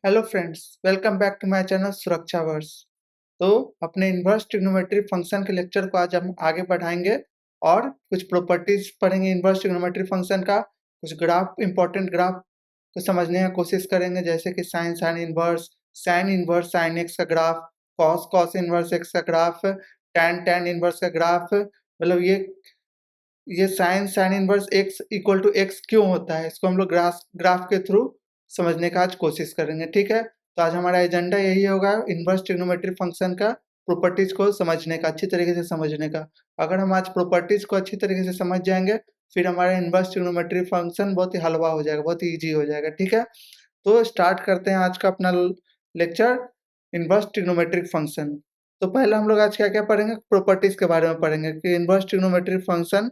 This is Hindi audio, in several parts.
Hello friends, welcome back to my channel सुरक्षावर्स। तो अपने इन्वर्स ट्रिग्नोमेट्री फंक्शन के लेक्चर को आज हम आगे बढ़ाएंगे और कुछ प्रॉपर्टीज पढ़ेंगे इन्वर्स ट्रिग्नोमेट्री फंक्शन का। कुछ ग्राफ, इंपॉर्टेंट ग्राफ को समझने की कोशिश करेंगे, जैसे कि साइन इन्वर्स साइन एक्स का ग्राफ, कॉस इन्वर्स एक्स का ग्राफ, टैन इन्वर्स का ग्राफ। मतलब ये sine inverse x equal to x क्यों होता है, इसको हम लोग ग्राफ के थ्रू समझने का आज कोशिश करेंगे। ठीक है, तो आज हमारा एजेंडा यही होगा, इनवर्स ट्रिग्नोमेट्री फंक्शन का प्रॉपर्टीज को समझने का, अच्छी तरीके से समझने का। अगर हम आज प्रॉपर्टीज को अच्छी तरीके से समझ जाएंगे, फिर हमारा इनवर्स ट्रिग्नोमेट्री फंक्शन बहुत ही हलवा हो जाएगा, बहुत ही ईजी हो जाएगा। ठीक है, तो स्टार्ट करते हैं आज का अपना लेक्चर, इनवर्स ट्रिग्नोमेट्रिक फंक्शन। तो पहले हम लोग आज क्या क्या पढ़ेंगे, प्रॉपर्टीज के बारे में पढ़ेंगे कि इनवर्स ट्रिग्नोमेट्रिक फंक्शन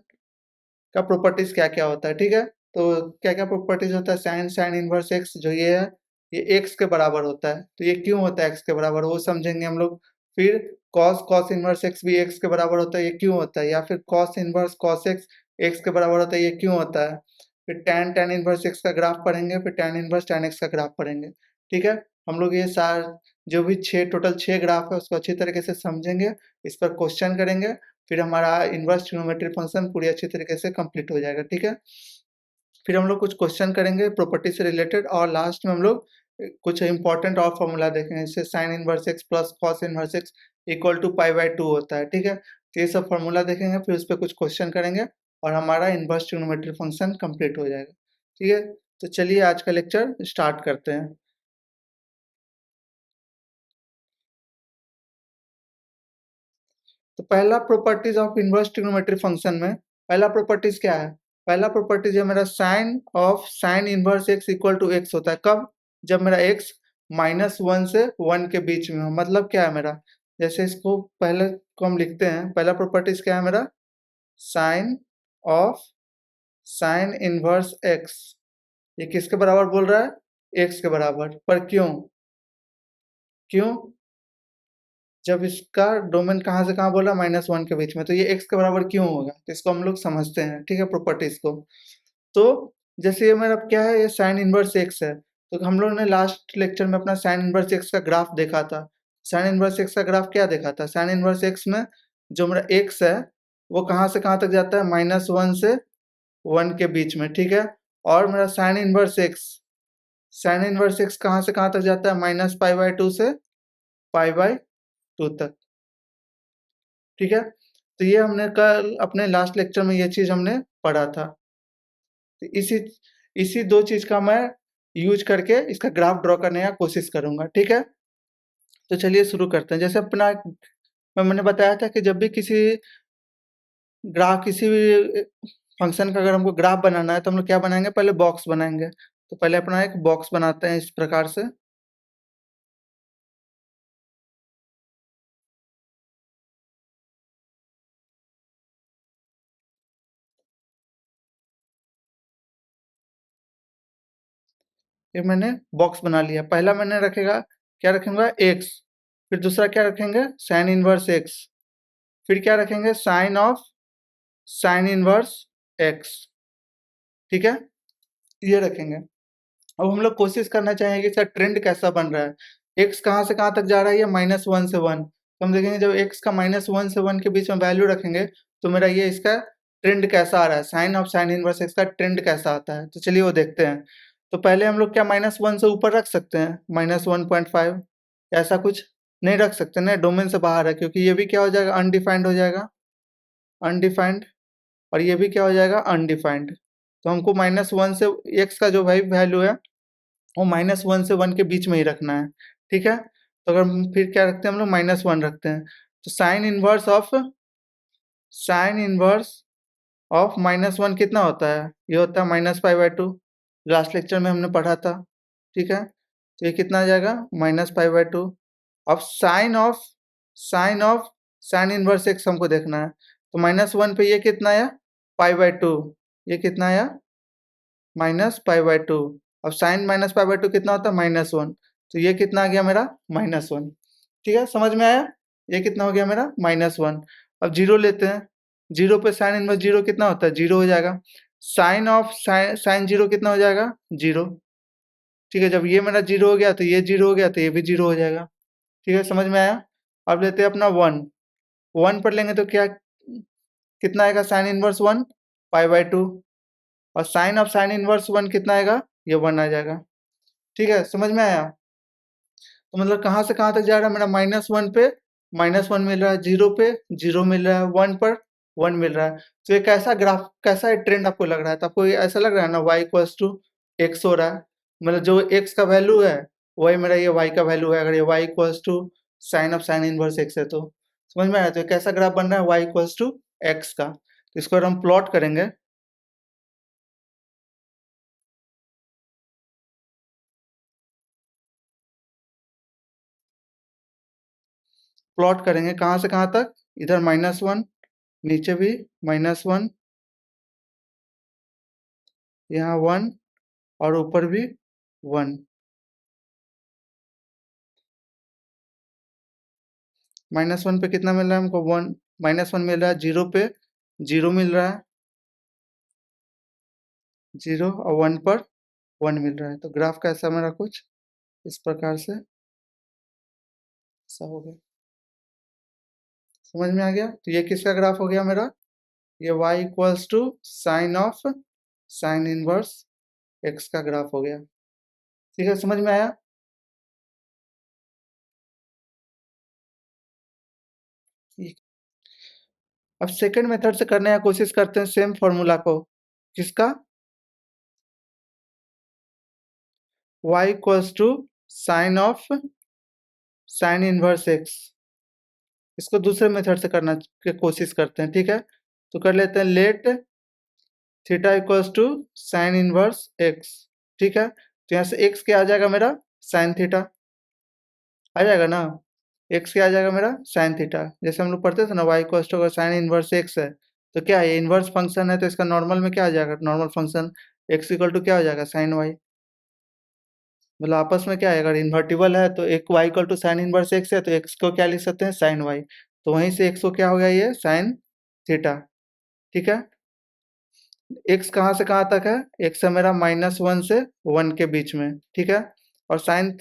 का प्रॉपर्टीज क्या क्या होता है। ठीक है, तो क्या क्या प्रॉपर्टीज होता है, साइन इनवर्स एक्स जो ये है, ये एक्स के बराबर होता है। तो ये क्यों होता है एक्स के बराबर, वो समझेंगे हम लोग। फिर कॉस इनवर्स एक्स भी एक्स के बराबर होता है, ये क्यों होता है। या फिर cos inverse cos x x के बराबर होता है, ये क्यों होता है। फिर टैन इनवर्स एक्स का ग्राफ पढ़ेंगे, फिर टैन इनवर्स टैन एक्स का ग्राफ पढ़ेंगे। ठीक है, हम लोग ये जो भी टोटल 6 ग्राफ है उसको अच्छी तरीके से समझेंगे, इस पर क्वेश्चन करेंगे, फिर हमारा इनवर्स ट्रिग्नोमेट्री फंक्शन पूरी अच्छी तरीके से कंप्लीट हो जाएगा। ठीक है, फिर हम लोग कुछ क्वेश्चन करेंगे प्रॉपर्टी से रिलेटेड, और लास्ट में हम लोग कुछ इंपॉर्टेंट और फॉर्मूला देखेंगे, जैसे sine inverse x plus cos inverse x equal to पाई/2 होता है। ठीक है, तो ये सब फॉर्मूला देखेंगे, फिर उस पर कुछ क्वेश्चन करेंगे और हमारा इनवर्स ट्रिग्नोमेट्री फंक्शन कंप्लीट हो जाएगा। ठीक है, तो चलिए आज का लेक्चर स्टार्ट करते हैं। तो पहला properties of inverse trigonometry function में पहला प्रॉपर्टीज क्या है, पहला प्रॉपर्टीज है मेरा sine inverse x equal to x होता है। कब, जब मेरा एक्स -1 से 1 के बीच में हो। मतलब क्या है मेरा, जैसे इसको पहले को हम लिखते हैं, पहला प्रॉपर्टीज क्या है मेरा, sine of sine inverse x, ये किसके बराबर बोल रहा है, एक्स के बराबर। पर क्यों, क्यों, जब इसका डोमेन कहाँ से कहाँ बोला, -1 के बीच में, तो ये एक्स के बराबर क्यों होगा, तो इसको हम लोग समझते हैं। ठीक है, प्रॉपर्टीज को। तो जैसे ये मेरा क्या है, ये साइन इनवर्स एक्स है, तो हम लोग ने लास्ट लेक्चर में अपना साइन इनवर्स एक्स का ग्राफ देखा था। साइन इनवर्स एक्स का ग्राफ क्या देखा था, साइन इनवर्स एक्स में जो मेरा एक्स है वो कहाँ से कहाँ तक जाता है, -1 से 1 के बीच में। ठीक है, और मेरा साइन इनवर्स एक्स कहाँ से कहाँ तक जाता है, -π/2 से π/2 तक। ठीक है, तो ये हमने कल अपने लास्ट लेक्चर में ये चीज हमने पढ़ा था। तो इसी इसी दो चीज का मैं यूज करके इसका ग्राफ ड्रॉ करने का कोशिश करूंगा। ठीक है, तो चलिए शुरू करते हैं। जैसे अपना मैंने बताया था कि जब भी किसी भी फंक्शन का अगर हमको ग्राफ बनाना है तो हम लोग क्या बनाएंगे, पहले बॉक्स बनाएंगे। तो पहले अपना एक बॉक्स बनाते हैं इस प्रकार से। ये मैंने बॉक्स बना लिया। पहला मैंने रखेगा, क्या रखूंगा, एक्स। फिर दूसरा क्या रखेंगे, साइन इनवर्स एक्स। फिर क्या रखेंगे, साइन इनवर्स एक्स। ठीक है, ये रखेंगे। अब हम लोग कोशिश करना चाहेंगे कि इसका ट्रेंड कैसा बन रहा है। एक्स कहाँ से कहाँ तक जा रहा है, ये -1 से 1। तो हम देखेंगे जब एक्स का -1 से 1 के बीच में वैल्यू रखेंगे तो मेरा ये इसका ट्रेंड कैसा आ रहा है, sine of sine inverse x का ट्रेंड कैसा आता है। तो चलिए वो देखते हैं। तो पहले हम लोग क्या -1 से ऊपर रख सकते हैं, -1.5, ऐसा कुछ नहीं रख सकते ना, डोमेन से बाहर है, क्योंकि ये भी क्या हो जाएगा, अनडिफाइंड हो जाएगा, अनडिफाइंड। और ये भी क्या हो जाएगा, अनडिफाइंड। तो हमको -1 से एक्स का जो भाई वैल्यू है वो -1 से 1 के बीच में ही रखना है। ठीक है, तो अगर फिर क्या रखते हैं हम लोग, -1 रखते हैं। तो साइन इनवर्स ऑफ -1 कितना होता है, ये होता है -π/2। लास्ट लेक्चर में हमने पढ़ा था। ठीक है, तो ये कितना आ जाएगा, -π/2। अब sine of sine inverse x हमको देखना है, तो -1 पे ये कितना आया, π/2। ये कितना आया, -π/2। अब साइन -π/2 कितना होता है, -1। तो ये कितना आ गया मेरा, -1। ठीक है, समझ में आया, ये कितना हो गया मेरा, -1। अब जीरो लेते हैं, जीरो पे साइन इनवर्स जीरो कितना होता है, जीरो हो जाएगा। साइन ऑफ साइन जीरो कितना हो जाएगा, जीरो। ठीक है, जब ये मेरा 0 हो गया तो ये 0 हो गया तो ये भी 0 हो जाएगा। ठीक है, समझ में आया? अब लेते हैं अपना 1, 1 पर लेंगे तो क्या कितना आएगा साइन इनवर्स 1 पाई/2 और साइन ऑफ साइन इनवर्स 1 कितना आएगा, ये 1 आ जाएगा। ठीक है, समझ में आया? तो मतलब कहाँ से कहाँ तक जा रहा है मेरा, -1 पे -1 मिल रहा है, 0 पे 0 मिल रहा है, 1 पर 1 मिल रहा है। तो ये कैसा ग्राफ, कैसा ट्रेंड आपको लग रहा है? तो आपको ये ऐसा लग रहा है ना y इक्वल्स टू x हो रहा है, मतलब जो x का वैल्यू है वही मेरा ये y का वैल्यू है। अगर ये y equals to sine of sine inverse x है तो समझ में आया? तो ये कैसा ग्राफ बन रहा है y इक्वल्स टू x का। तो इसको अगर हम प्लॉट करेंगे, प्लॉट करेंगे कहाँ से कहाँ तक, इधर -1, नीचे भी -1, यहाँ 1 और ऊपर भी 1। -1 पे कितना मिल रहा है हमको, 1, -1 मिल रहा है, 0 पे 0 मिल रहा है, 0 और 1 पर 1 मिल रहा है। तो ग्राफ कैसा मेरा कुछ इस प्रकार से ऐसा हो गया। समझ में आ गया? तो ये किसका ग्राफ हो गया मेरा, ये y equals to sine of sine inverse x का ग्राफ हो गया। ठीक है, समझ में आया? ठीक। अब सेकंड मेथड से करने की कोशिश करते हैं सेम फॉर्मूला को, किसका, y equals to sine of sine inverse x। इसको दूसरे मेथड से करना की कोशिश करते हैं। ठीक है, तो कर लेते हैं let theta equals to sine inverse x. ठीक है, तो यहाँ से एक्स क्या आ जाएगा मेरा, साइन थीटा आ जाएगा ना, एक्स क्या आ जाएगा मेरा, साइन थीटा। जैसे हम लोग पढ़ते थे ना वाई इक्वल्स टू, अगर साइन इनवर्स एक्स है तो क्या है, इनवर्स फंक्शन है तो इसका नॉर्मल में क्या आ जाएगा, normal function x equal to क्या हो जाएगा, साइन वाई। मतलब आपस में क्या है, अगर इन्वर्टिबल है तो एक y equal to sine inverse x है तो एक्स को क्या लिख सकते हैं, साइन वाई। तो वहीं से एक्स को क्या हो गया, ये साइन थीटा। ठीक है, एक्स कहाँ से कहाँ तक है, एक्स है मेरा -1 से 1 के बीच में। ठीक है, और साइन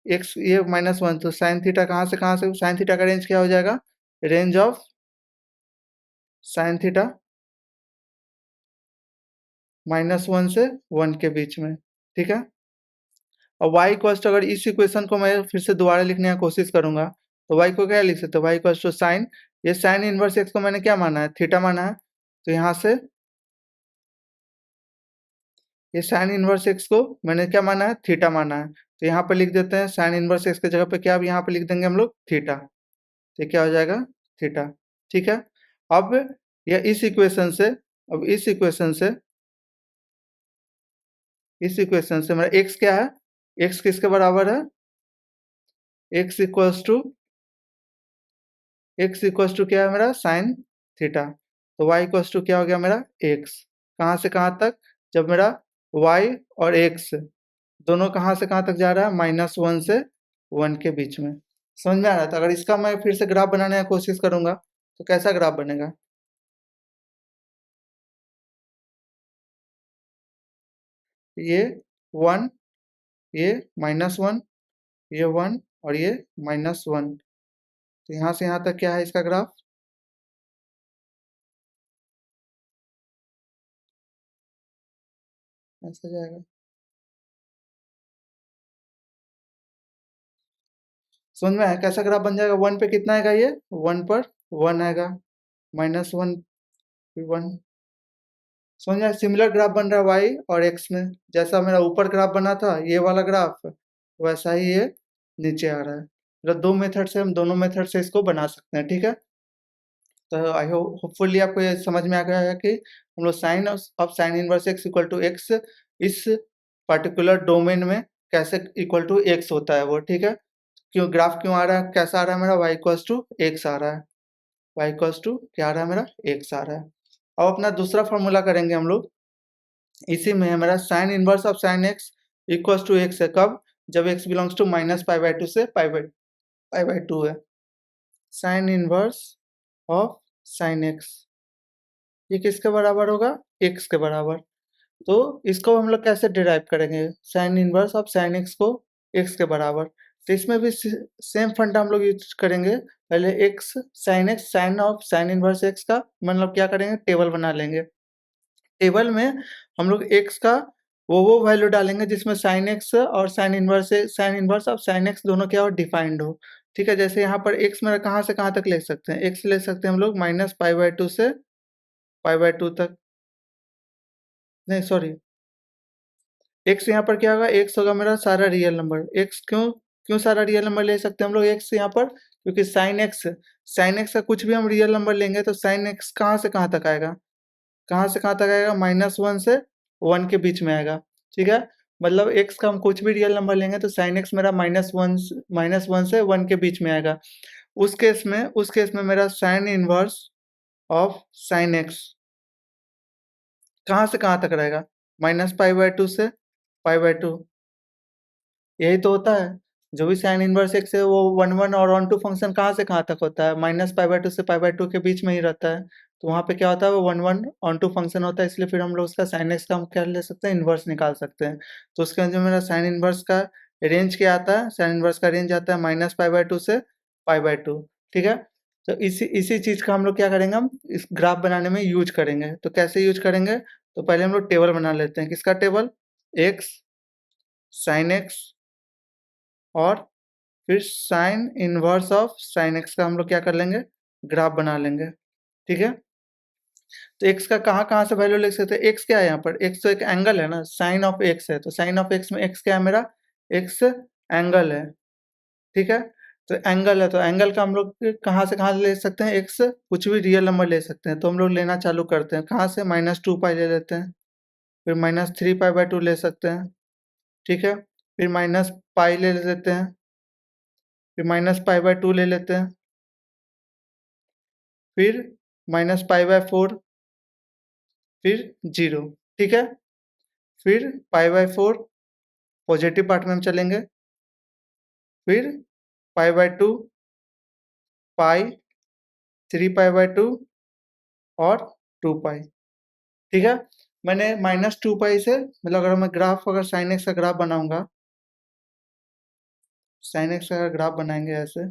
एक्स ये -1, तो साइन थीटा कहाँ से, साइन थीटा का रेंज क्या हो जाएगा, रेंज ऑफ साइन थीटा -1 से 1 के बीच में। ठीक है, और y इक्वल्स टू, अगर इस इक्वेशन को मैं फिर से दोबारा लिखने की कोशिश करूंगा तो y को क्या लिख सकते हैं, y इक्वल्स टू साइन, ये साइन इनवर्स एक्स को मैंने क्या माना है, थीटा माना है। तो यहाँ से ये साइन इनवर्स एक्स को मैंने क्या माना है, थीटा माना है। तो यहाँ पे लिख देते हैं साइन इनवर्स एक्स की जगह पे क्या, अब यहाँ पे लिख देंगे हम लोग थीटा। तो क्या हो जाएगा, थीटा। ठीक है, अब यह इस इक्वेशन से मेरा एक्स क्या है, एक्स किसके बराबर है, x equals to, x equals to क्या है मेरा, साइन थीटा। तो वाई इक्वल्स टू क्या हो गया मेरा, एक्स। कहाँ से कहाँ तक, जब मेरा वाई और एक्स दोनों कहाँ से कहाँ तक जा रहा है, -1 से 1 के बीच में। समझ में आ रहा था? अगर इसका मैं फिर से ग्राफ बनाने की कोशिश करूंगा तो कैसा ग्राफ बनेगा, ये 1, ये -1, ये 1 और ये -1। तो यहाँ से यहाँ तक क्या है इसका ग्राफ, ऐसा जाएगा। समझ में आया कैसा ग्राफ बन जाएगा, 1 पे कितना आएगा, ये 1 पर 1 आएगा, -1 1। समझ में आया, सिमिलर ग्राफ बन रहा है वाई और एक्स में, जैसा मेरा ऊपर ग्राफ बना था ये वाला ग्राफ, वैसा ही ये नीचे आ रहा है। मतलब दो मेथड से, हम दोनों मेथड से इसको बना सकते हैं। ठीक है, तो आई होपफुली आपको ये समझ में आ गया है कि हम लोग sine of sine inverse x equal to x इस पर्टिकुलर डोमेन में कैसे इक्वल टू एक्स होता है वो। ठीक है, क्यों ग्राफ क्यों आ रहा है, कैसा आ रहा है मेरा, वाई इक्वल्स टू एक्स आ रहा है, वाई इक्वल्स टू क्या आ रहा है मेरा, एक्स आ रहा है। अब अपना दूसरा फॉर्मूला करेंगे हम लोग, इसी में है मेरा sine inverse of sine x equals to x है, कब, जब एक्स बिलोंग्स टू -π/2 से π/2 है। Sign inverse of sine x ये किसके बराबर होगा, एक्स के बराबर। तो इसको हम लोग कैसे डिराइव करेंगे, sign inverse of sine x को एक्स के बराबर। तो इसमें भी सेम फंडा हम लोग यूज करेंगे। पहले x sine x sine of sine inverse x का मतलब क्या करेंगे, टेबल बना लेंगे। टेबल में हम लोग एक्स का वो वैल्यू डालेंगे जिसमें साइन एक्स और sign inverse of sine x दोनों क्या हो, डिफाइंड हो। ठीक है, जैसे यहाँ पर एक्स मेरा कहाँ से कहाँ तक ले सकते हैं, एक्स ले सकते हैं हम लोग -π/2 से π/2 तक। नहीं सॉरी, एक्स यहाँ पर क्या होगा, एक्स होगा मेरा सारा रियल नंबर। एक्स क्यों क्यों सारा रियल नंबर ले सकते हैं हम लोग एक्स यहाँ पर, क्योंकि साइन एक्स का कुछ भी हम रियल नंबर लेंगे तो साइन एक्स कहाँ से कहाँ तक आएगा, कहाँ से कहाँ तक आएगा, -1 से 1 के बीच में आएगा। ठीक है, मतलब एक्स का हम कुछ भी रियल नंबर लेंगे तो साइन एक्स मेरा -1 से 1 के बीच में आएगा। उस केस में मेरा sine inverse of sine x कहाँ से कहाँ तक रहेगा, -π/2 से π/2। यही तो होता है, जो भी साइन इनवर्स एक्स है वो 1 और 1 फंक्शन कहाँ से कहाँ तक होता है, -π/2 से π/2 के बीच में ही रहता है। तो वहाँ पे क्या होता है, वो 1 फंक्शन होता है, इसलिए फिर हम लोग उसका साइन एक्स का हम क्या ले सकते हैं, इनवर्स निकाल सकते हैं। तो उसके अंदर मेरा साइन इनवर्स का रेंज क्या आता है, साइन इनवर्स का रेंज आता है -π/2 से π/2। ठीक है, तो इसी इसी चीज़ का हम लोग क्या करेंगे, हम इस ग्राफ बनाने में यूज करेंगे। तो कैसे यूज करेंगे, तो पहले हम लोग टेबल बना लेते हैं। किसका टेबल, एक्स साइन एक्स और फिर sign inverse of sine x का हम लोग क्या कर लेंगे, ग्राफ बना लेंगे। ठीक है, तो एक्स का कहाँ कहाँ से वैल्यू लिख सकते हैं, एक्स क्या है यहाँ पर, एक्स तो एक एंगल है ना, साइन ऑफ एक्स है, तो साइन ऑफ एक्स में एक्स क्या है मेरा, एक्स एंगल है। ठीक है, तो एंगल है, तो एंगल का हम लोग कहाँ से कहाँ ले सकते हैं, एक्स कुछ भी रियल नंबर ले सकते हैं। तो हम लोग लेना चालू करते हैं, कहाँ से, -2π ले लेते हैं, फिर -3π/2 ले सकते हैं। ठीक है, फिर -π ले लेते हैं, फिर -π/2 ले लेते हैं, फिर -π/4, फिर 0। ठीक है, फिर π/4 पॉजिटिव पार्ट में हम चलेंगे, फिर π/2 पाई 3π/2 और 2π। ठीक है, मैंने -2π से मतलब अगर मैं ग्राफ, अगर साइन एक्स का ग्राफ बनाऊंगा, साइन एक्स का ग्राफ बनाएंगे ऐसे।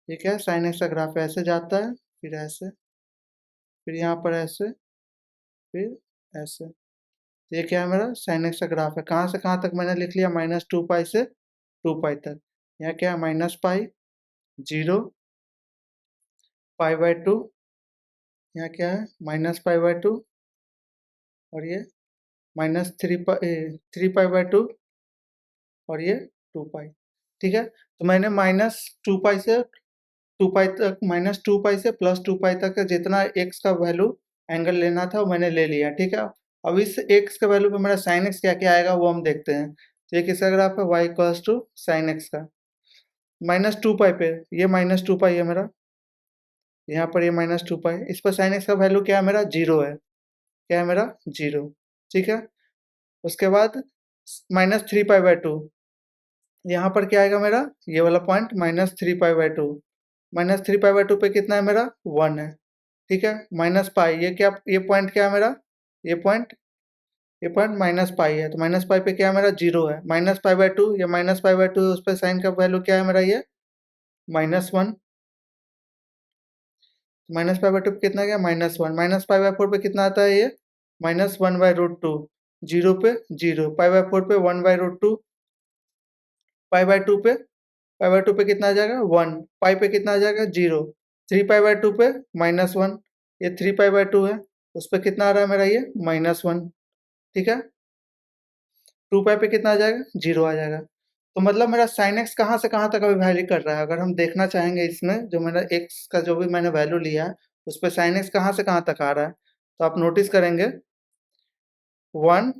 ठीक है, साइन एक्स का ग्राफ ऐसे जाता है, फिर ऐसे, फिर यहाँ पर ऐसे, फिर ऐसे। ये क्या है, मेरा साइन एक्स का ग्राफ है। कहाँ से कहाँ तक मैंने लिख लिया, -2π से 2π तक। यहाँ क्या है, -π 0 π/2, यहाँ क्या है -π/2 और ये -3π/2 और ये 2π। ठीक है, तो मैंने -2π से 2π तक, -2π से +2π तक का जितना एक्स का वैल्यू एंगल लेना था वो मैंने ले लिया। ठीक है, अब इस एक्स के वैल्यू पे मेरा साइन एक्स क्या क्या आएगा वो हम देखते हैं। तो ये किसका ग्राफ है, y equals to sine x का, -2π पे ये -2π है मेरा, यहाँ पर ये -2π, इस पर साइन एक्स का वैल्यू क्या है मेरा, 0 है। क्या है मेरा, 0। ठीक है, उसके बाद -3π/2, यहाँ पर क्या आएगा मेरा, ये वाला पॉइंट -3π/2, -3π/2 पे कितना है मेरा, 1 है। ठीक है, -π, ये क्या, ये पॉइंट क्या है मेरा, ये पॉइंट -π है, तो -π पे क्या है मेरा, 0 है। -π/2, ये -π/2 उस पर साइन का वैल्यू क्या है मेरा, ये -1। -π/2 पे कितना गया, -1। -π/4 पे कितना आता है, ये -1/√2। 0 पे 0, π/4 पे 1/√2, π/2 पे, π/2 पे कितना आ जाएगा, 1, पाई पे कितना आ जाएगा, 0, 3π/2 पे -1, ये 3π/2 है, उस पे कितना आ रहा है मेरा, ये -1। ठीक है, 2π पे कितना आ जाएगा, 0 आ जाएगा। तो मतलब मेरा साइन एक्स कहाँ से कहाँ तक अभी वैरी कर रहा है। अगर हम देखना चाहेंगे इसमें, जो मेरा एक्स का जो भी मैंने वैल्यू लिया है उस पे साइन एक्स कहाँ से कहाँ तक आ रहा है, तो आप नोटिस करेंगे 1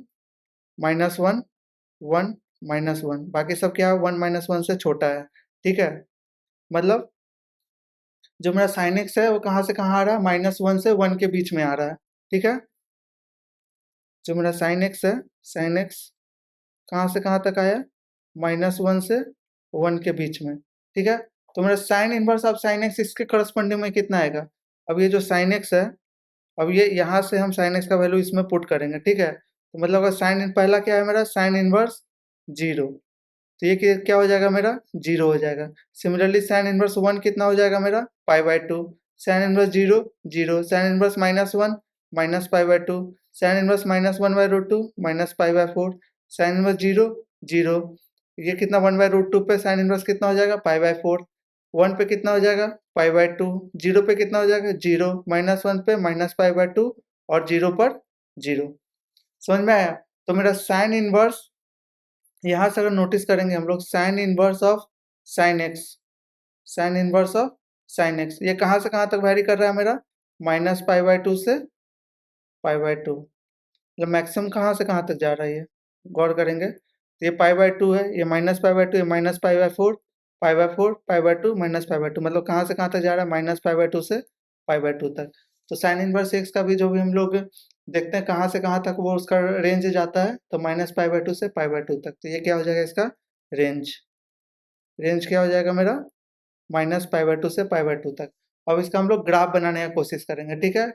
-1 1 -1, बाकी सब क्या है, 1 -1 से छोटा है। ठीक है, मतलब जो मेरा साइन एक्स है वो कहाँ से कहाँ आ रहा है, -1 से 1 के बीच में आ रहा है। ठीक है, जो मेरा साइन एक्स है, साइन एक्स कहाँ से कहाँ तक आया, -1 से 1 के बीच में। ठीक है, तो मेरा sine inverse of sine x इसके करस्पॉन्डिंग में कितना आएगा। अब ये जो साइन एक्स है अब ये यहाँ से हम साइन एक्स का वैल्यू इसमें पुट करेंगे, ठीक है। तो मतलब अगर साइन पहला क्या है मेरा, साइन इनवर्स 0, तो ये क्या हो जाएगा मेरा, 0 हो जाएगा। सिमिलरली साइन इनवर्स 1 कितना हो जाएगा मेरा, पाई/2। साइन इनवर्स 0 0, साइन इनवर्स -1 -पाई/2, साइन इनवर्स -1/√2 -पाई/4, साइन इनवर्स 0 0, ये कितना 1/√2 पे साइन इनवर्स कितना हो जाएगा, पाई/4। 1 पे कितना हो जाएगा, पाई/2। 0 पे कितना हो जाएगा, 0, -1 पे -पाई/2 और 0 पर 0। समझ में आया। तो मेरा साइन इनवर्स, यहाँ से अगर नोटिस करेंगे हम लोग, sine inverse of sine x, sign inverse of sine x, ये कहाँ से कहाँ तक वैरी कर रहा है मेरा, -पाई/2 से पाई/2। मतलब मैक्सिमम कहाँ से कहाँ तक जा रहा है ये, गौर करेंगे तो ये पाई/2 है, ये -पाई/2, ये -पाई/4, पाई/4, पाई/2, -पाई/2, मतलब कहाँ से कहाँ तक जा रहा है, -पाई/2 से पाई/2 तक। तो साइन इनवर्स एक्स का भी जो भी हम लोग देखते हैं कहाँ से कहाँ तक वो उसका रेंज जाता है, तो -पाई/2 से पाई/2 तक। तो ये क्या हो जाएगा इसका रेंज, रेंज क्या हो जाएगा मेरा, -पाई/2 से पाई/2 तक। अब इसका हम लोग ग्राफ बनाने की कोशिश करेंगे, ठीक है।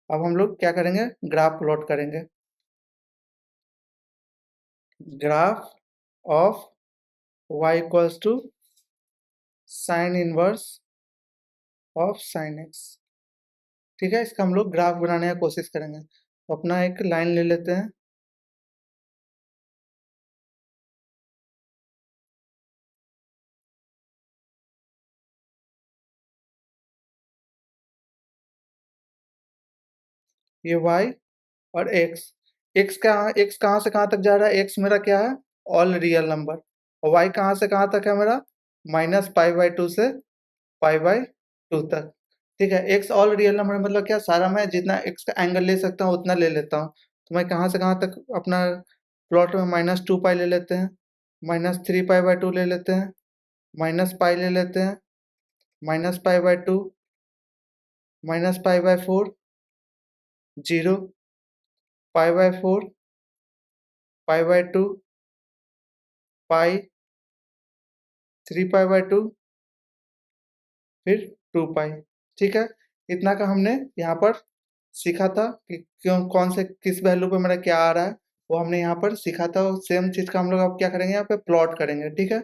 अब हम लोग क्या करेंगे, ग्राफ प्लॉट करेंगे। Graph of y equals to sine inverse of sine x, ठीक है। इसका हम लोग ग्राफ बनाने की कोशिश करेंगे। तो अपना एक लाइन ले लेते हैं, ये y और x, x कहाँ से कहाँ तक जा रहा है, x मेरा क्या है, ऑल रियल नंबर, और y कहाँ से कहाँ तक है मेरा, -पाई/2 से पाई/2 तक, ठीक है। x ऑल रियल नंबर मतलब क्या, सारा मैं जितना x का एंगल ले सकता हूँ उतना ले लेता हूँ। तो मैं कहाँ से कहाँ तक अपना प्लॉट में -2 पाई ले लेते हैं, -3 पाई/2 ले लेते हैं, -पाई ले लेते हैं, -पाई/2, -पाई/4, 0, पाई/4, पाई/2, पाई, 3 पाई/2, फिर 2 पाई, ठीक है। इतना का हमने यहाँ पर सीखा था कि क्यों कौन से किस वैल्यू पे मेरा क्या आ रहा है, वो हमने यहाँ पर सीखा था। सेम चीज़ का हम लोग अब क्या करेंगे, यहाँ पे प्लॉट करेंगे, ठीक है।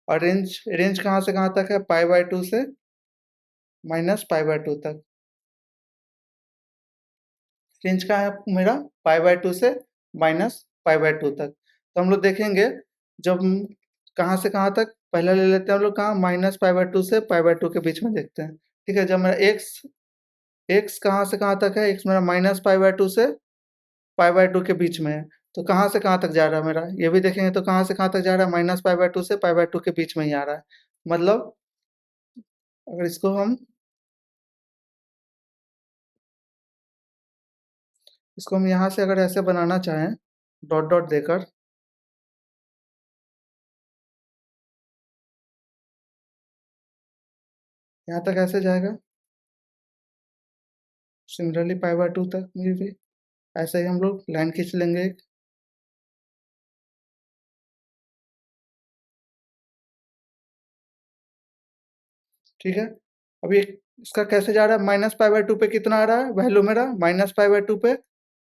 और रेंज रेंज कहाँ से कहाँ तक है, पाई/2 से -पाई/2 तक। रेंज कहाँ है मेरा, पाई/2 से -पाई/2 तक। तो हम लोग देखेंगे जब कहाँ से कहाँ तक, पहले ले लेते हैं हम लोग कहाँ, -पाई/2 से पाई/2 के बीच में देखते हैं, ठीक है। जब मेरा एक्स कहाँ से कहाँ तक है, एक्स मेरा -पाई/2 से पाई/2 के बीच में है। तो कहाँ से कहाँ तक जा रहा है मेरा, ये भी देखेंगे तो कहाँ से कहाँ तक जा रहा है, -पाई/2 से पाई/2 के बीच में ही आ रहा है। मतलब अगर इसको हम यहाँ से अगर ऐसे बनाना चाहें, डॉट डॉट देकर, यहाँ तक ऐसे जाएगा, सिमिलरली पाई/2 तक में भी ऐसे ही हम लोग लाइन खींच लेंगे एक, ठीक है। अब ये इसका कैसे जा रहा है, -पाई/2 पे कितना आ रहा है वैल्यू मेरा, -पाई/2 पे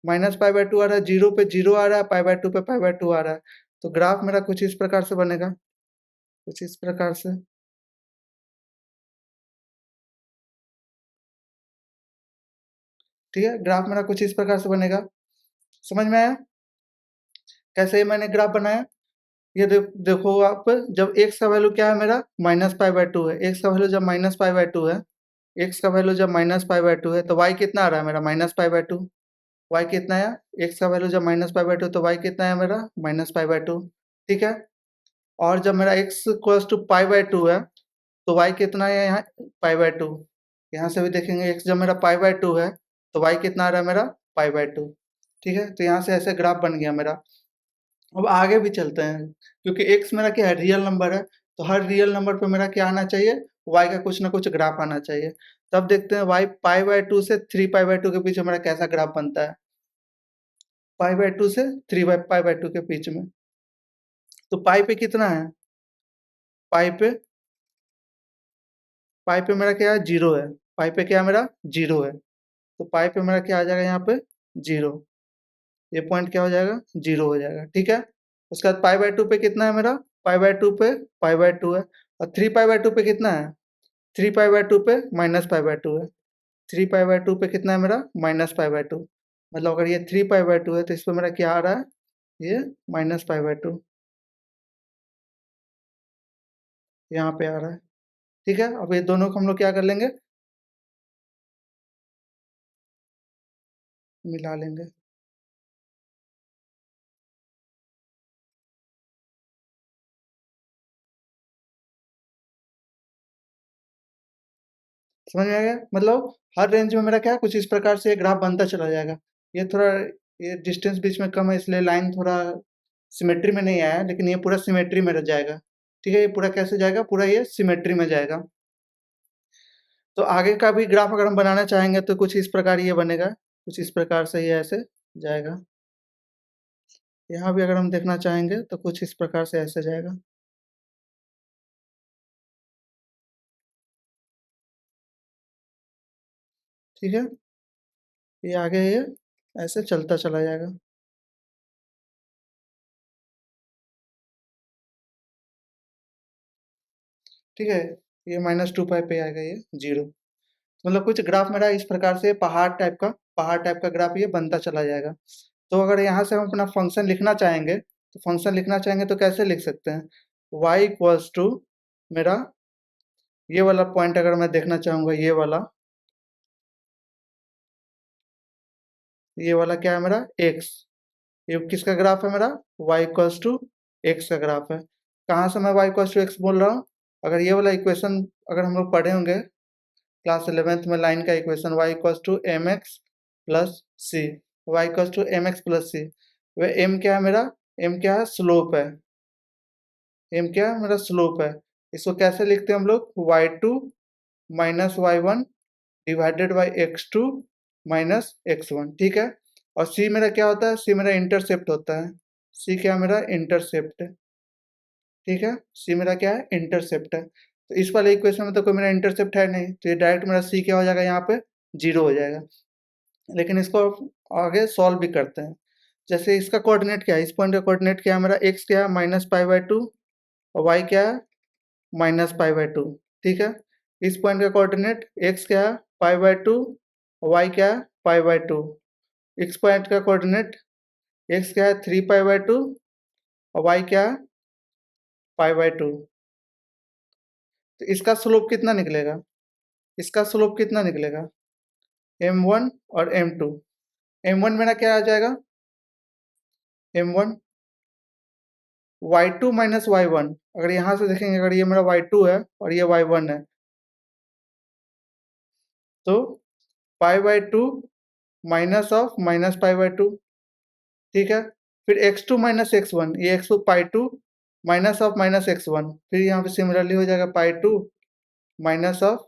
-पाई/2 आ रहा है, 0 पे 0 आ रहा है, पाई/2 पे पाई/2 आ रहा है। तो ग्राफ मेरा कुछ इस प्रकार से बनेगा, कुछ इस प्रकार से, ठीक है। ग्राफ मेरा कुछ इस प्रकार से बनेगा, समझ में आया कैसे ये मैंने ग्राफ बनाया। ये देखो आप, जब x का वैल्यू क्या है मेरा, -पाई/2 है, x का वैल्यू जब -पाई/2 है, x का वैल्यू जब -पाई/2 है, तो y कितना आ रहा है मेरा, -पाई/2, y कितना है, x का वैल्यू जब -पाई/2 तो y कितना है मेरा, -पाई/2, ठीक है। और जब मेरा x इक्वल्स टू पाई/2 है, तो y कितना है यहाँ, पाई/2। यहाँ से भी देखेंगे x जब मेरा पाई/2 है, तो y कितना आ रहा है मेरा, पाई/2, ठीक है। तो यहाँ से ऐसे ग्राफ बन गया मेरा। अब आगे भी चलते हैं, क्योंकि x मेरा क्या है, रियल नंबर है, तो हर रियल नंबर पे मेरा क्या आना चाहिए, y का कुछ ना कुछ ग्राफ आना चाहिए। तब देखते हैं y पाई/2 से 3 पाई/2 के बीच में मेरा कैसा ग्राफ बनता है, पाई/2 से 3 पाई/2 के बीच में। तो पाई पे कितना है, पाई पे पाई पे मेरा क्या है, 0 है, पाई पे क्या है मेरा, 0 है, तो पाई पे मेरा क्या आ जाएगा यहाँ पे 0, ये पॉइंट क्या हो जाएगा 0 हो जाएगा, ठीक है। उसके बाद पाई बाय 2 पे कितना है मेरा, पाई बाय 2 पे पाई बाय 2 है, और 3 पाई बाय 2 पे कितना है, 3 पाई बाय 2 पे माइनस पाई बाय 2 है, 3 पाई बाय 2 पे कितना है मेरा माइनस पाई बाय 2, मतलब अगर ये 3 पाई बाय 2 है तो इस पे मेरा क्या आ रहा है, ये माइनस पाई बाय 2 यहाँ पे आ रहा है, ठीक है। अब ये दोनों को हम लोग क्या कर लेंगे, मिला लेंगे। समझ में आ गया, मतलब हर रेंज में मेरा क्या है, कुछ इस प्रकार से ग्राफ बनता चला जाएगा। ये थोड़ा, ये डिस्टेंस बीच में कम है इसलिए लाइन थोड़ा सिमेट्री में नहीं आया, लेकिन ये पूरा सिमेट्री में रह जाएगा, ठीक है। ये पूरा कैसे जाएगा, पूरा ये सिमेट्री में जाएगा। तो आगे का भी ग्राफ अगर हम बनाना चाहेंगे तो कुछ इस प्रकार ये बनेगा, कुछ इस प्रकार से ये ऐसे जाएगा। यहाँ भी अगर हम देखना चाहेंगे तो कुछ इस प्रकार से ऐसे जाएगा, ठीक है। ये आगे ये ऐसे चलता चला जाएगा, ठीक है। ये -2 पाई पे आएगा ये 0, मतलब कुछ ग्राफ मेरा इस प्रकार से पहाड़ टाइप का ग्राफ ये बनता चला जाएगा। तो अगर यहाँ से हम अपना फंक्शन लिखना चाहेंगे, तो फंक्शन लिखना चाहेंगे तो कैसे लिख सकते हैं, y इक्वल्स टू मेरा ये वाला पॉइंट अगर मैं देखना चाहूँगा, ये वाला क्या है मेरा x, ये किसका ग्राफ है मेरा, y इक्वल्स टू x का ग्राफ है। कहाँ से मैं y इक्वल्स टू x बोल रहा हूँ, अगर ये वाला इक्वेशन अगर हम लोग पढ़े होंगे क्लास 11th में, लाइन का equation y equals to m x plus c, y equals to m x plus c, वह m क्या है मेरा, m क्या है, स्लोप है, m क्या है मेरा, स्लोप है। इसको कैसे लिखते हैं हम लोग, y2 minus y1 divided by x2 minus x1, ठीक है। और c मेरा क्या होता है, c मेरा इंटरसेप्ट होता है, c क्या है मेरा, इंटरसेप्ट है, ठीक है। c मेरा क्या है, इंटरसेप्ट है। तो इस वाले इक्वेशन में तो कोई मेरा इंटरसेप्ट है नहीं, तो ये डायरेक्ट मेरा c क्या हो जाएगा, यहाँ पे 0 हो जाएगा। लेकिन इसको आगे सॉल्व भी करते हैं। जैसे इसका कोऑर्डिनेट क्या है, इस पॉइंट का कोऑर्डिनेट क्या है मेरा, x क्या है माइनस पाई बाय 2 और y क्या है माइनस पाई बाय 2, ठीक है। इस पॉइंट का कोऑर्डिनेट x क्या है पाई बाय 2 और y क्या है पाई बाय 2। इस पॉइंट का कोऑर्डिनेट x क्या है 3 पाई बाय 2 और y क्या है पाई बाय 2। तो इसका स्लोप कितना निकलेगा, इसका स्लोप कितना निकलेगा, m1 और m2। m1 मेरा क्या आ जाएगा, m1 y2 माइनस y1, अगर यहाँ से देखेंगे, अगर ये मेरा y2 है और ये y1 है, तो पाई by 2 minus of minus pi by 2, ठीक है। फिर x2 माइनस x1, ये x2 पाई 2 माइनस x1, फिर यहाँ पे सिमिलरली हो जाएगा पाई 2 माइनस ऑफ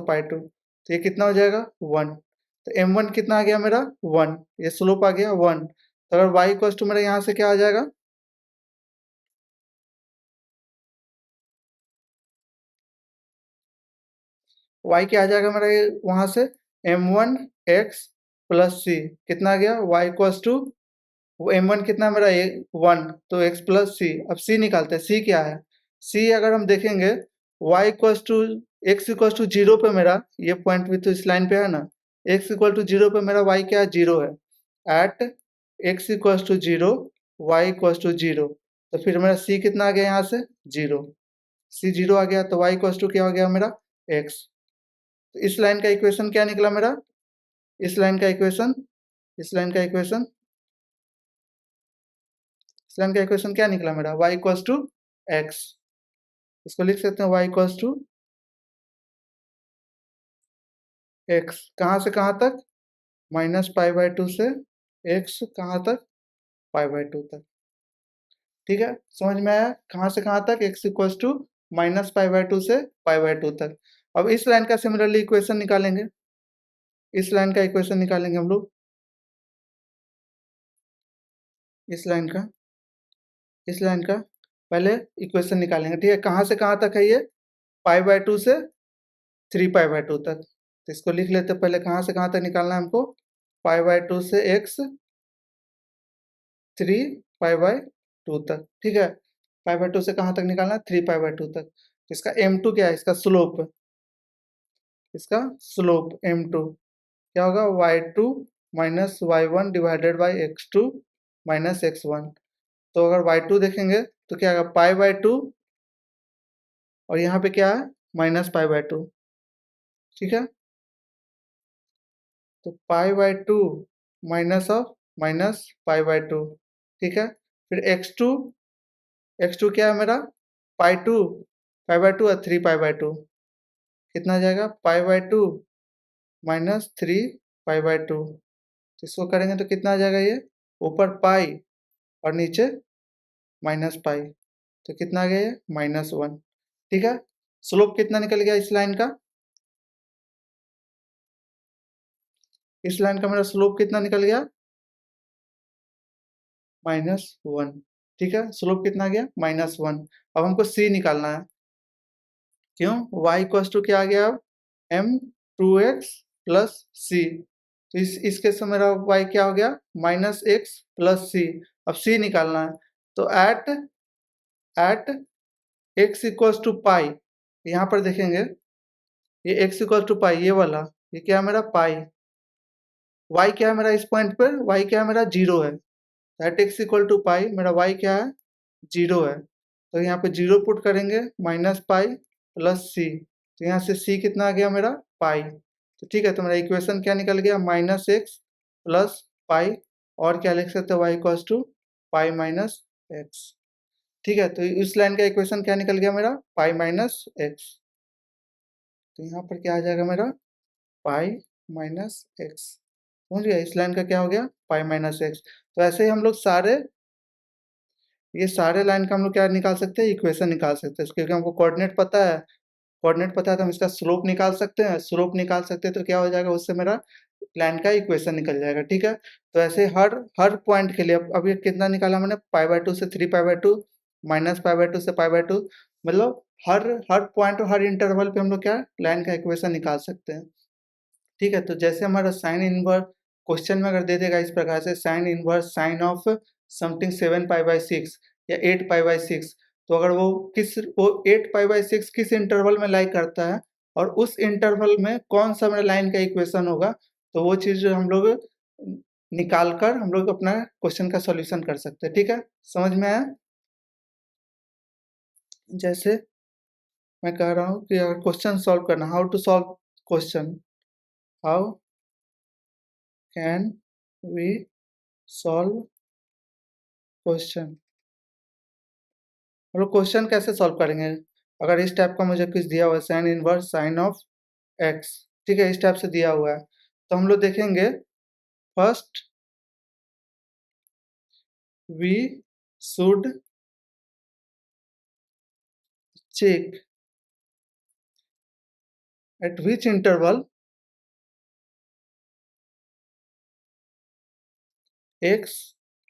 पाई 2, तो ये कितना हो जाएगा 1। तो m1 कितना आ गया मेरा 1, ये स्लोप आ गया 1। तो अगर y इक्वल्स टू मेरा यहाँ से क्या आ जाएगा, y क्या आ जाएगा मेरा, ये वहां से m1 x प्लस सी कितना आ गया, y इक्वल्स टू वो m1 कितना है मेरा 1, तो x प्लस सी। अब c निकालते हैं, c क्या है, c अगर हम देखेंगे y equals to x equals to 0 पे मेरा, ये पॉइंट भी तो इस लाइन पे है ना, x इक्वल टू 0 पे मेरा y क्या है 0 है, at x equals to 0 y equals to 0, तो फिर मेरा c कितना आ गया यहाँ से 0, c 0 आ गया, तो y इक्वल्स टू क्या हो गया मेरा x। तो इस लाइन का इक्वेशन क्या निकला मेरा, इस लाइन का इक्वेशन, इस लाइन का इक्वेशन, इस लाइन का इक्वेशन क्या निकला मेरा, y इक्वल्स टू x। इसको लिख सकते हैं y इक्वल्स टू x, कहाँ से कहाँ तक, माइनस पाई बाय 2 से x कहाँ तक, पाई बाय 2 तक, ठीक है। समझ में आया, कहाँ से कहाँ तक, x equals to minus pi by 2 से पाई बाय 2 तक। अब इस लाइन का सिमिलरली इक्वेशन निकालेंगे, इस लाइन का इक्वेशन निकालेंगे हम लोग, इस लाइन का, इस लाइन का पहले इक्वेशन निकालेंगे, ठीक है। कहाँ से कहाँ तक है ये, पाई बाय 2 से 3 पाई बाय 2 तक, तो इसको लिख लेते, पहले कहाँ से कहाँ तक निकालना है हमको, π/2 से x 3π/2 तक, ठीक है। π/2 से कहाँ तक निकालना है, 3π/2 तक। इसका m2 क्या है, इसका स्लोप, इसका स्लोप m2 क्या होगा, y2 minus y1 divided by x2 minus x1। तो अगर y2 देखेंगे तो क्या होगा, π/2 और यहाँ पे क्या है, माइनस π/2, ठीक है। तो π/2 माइनस ऑफ माइनस π/2, ठीक है। फिर x2 क्या है मेरा, π/2 और 3π/2, कितना आ जाएगा, π/2 माइनस 3π/2। इसको करेंगे तो कितना आ जाएगा, ये ऊपर पाई और नीचे माइनस पाई, तो कितना आ गया ये, -1, ठीक है। स्लोप कितना निकल गया इस लाइन का, इस लाइन का मेरा स्लोप कितना निकल गया, -1, ठीक है। स्लोप कितना आ गया, -1। अब हमको c निकालना है, क्यों, y इक्वल टू क्या आ गया, अब m2x प्लस c। तो इस केस में मेरा y क्या हो गया, -x प्लस c। अब c निकालना है, तो एट x इक्वल टू पाई, यहाँ पर देखेंगे ये x इक्वल टू पाई, ये वाला, ये क्या है मेरा पाई, y क्या है मेरा इस पॉइंट पर, y क्या है मेरा 0 है। एट x इक्वल टू पाई मेरा y क्या है, 0 है। तो यहाँ पे 0 पुट करेंगे, माइनस पाई प्लस सी, तो यहाँ से c कितना आ गया मेरा, पाई। तो ठीक है, तो मेरा इक्वेशन क्या निकल गया, -x प्लस पाई, और क्या लिख सकते हैं, y equal to pi minus x, ठीक है। तो इस लाइन का इक्वेशन क्या निकल गया मेरा, पाई माइनस एक्स। तो यहाँ पर क्या आ जाएगा मेरा, पाई माइनस एक्स, समझ गया, इस लाइन का क्या हो गया, पाई माइनस एक्स। तो ऐसे ही हम लोग ये सारे लाइन का हम लोग क्या निकाल सकते हैं, इक्वेशन निकाल सकते हैं, क्योंकि हमको कोऑर्डिनेट पता है तो हम इसका स्लोप निकाल सकते हैं, स्लोप निकाल सकते हैं तो क्या हो जाएगा, उससे मेरा लाइन का इक्वेशन निकल जाएगा, ठीक है। तो ऐसे हर पॉइंट के लिए, अब ये कितना निकाला मैंने, π/2 से 3π/2, माइनस π/2 से π/2, मतलब हर पॉइंट और हर इंटरवल पे हम लोग क्या लाइन का इक्वेशन निकाल सकते हैं, ठीक है। तो जैसे हमारा साइन इनवर्स क्वेश्चन में अगर दे देगा इस प्रकार से, sine inverse sine of something 7π/6 या 8π/6, तो अगर वो 8π/6 किस इंटरवल में लाई करता है और उस इंटरवल में कौन सा मेरा लाइन का इक्वेशन होगा, तो वो चीज हम लोग निकाल कर हम लोग अपना क्वेश्चन का सॉल्यूशन कर सकते हैं, ठीक है। समझ में आया, जैसे मैं कह रहा हूँ कि अगर क्वेश्चन सॉल्व करना, how to solve question, how can we solve question, हम लोग क्वेश्चन कैसे सॉल्व करेंगे, अगर इस टाइप का मुझे कुछ दिया हुआ है, sign inverse sine of x, ठीक है, इस टाइप से दिया हुआ है, तो हम लोग देखेंगे, first we should check at which interval x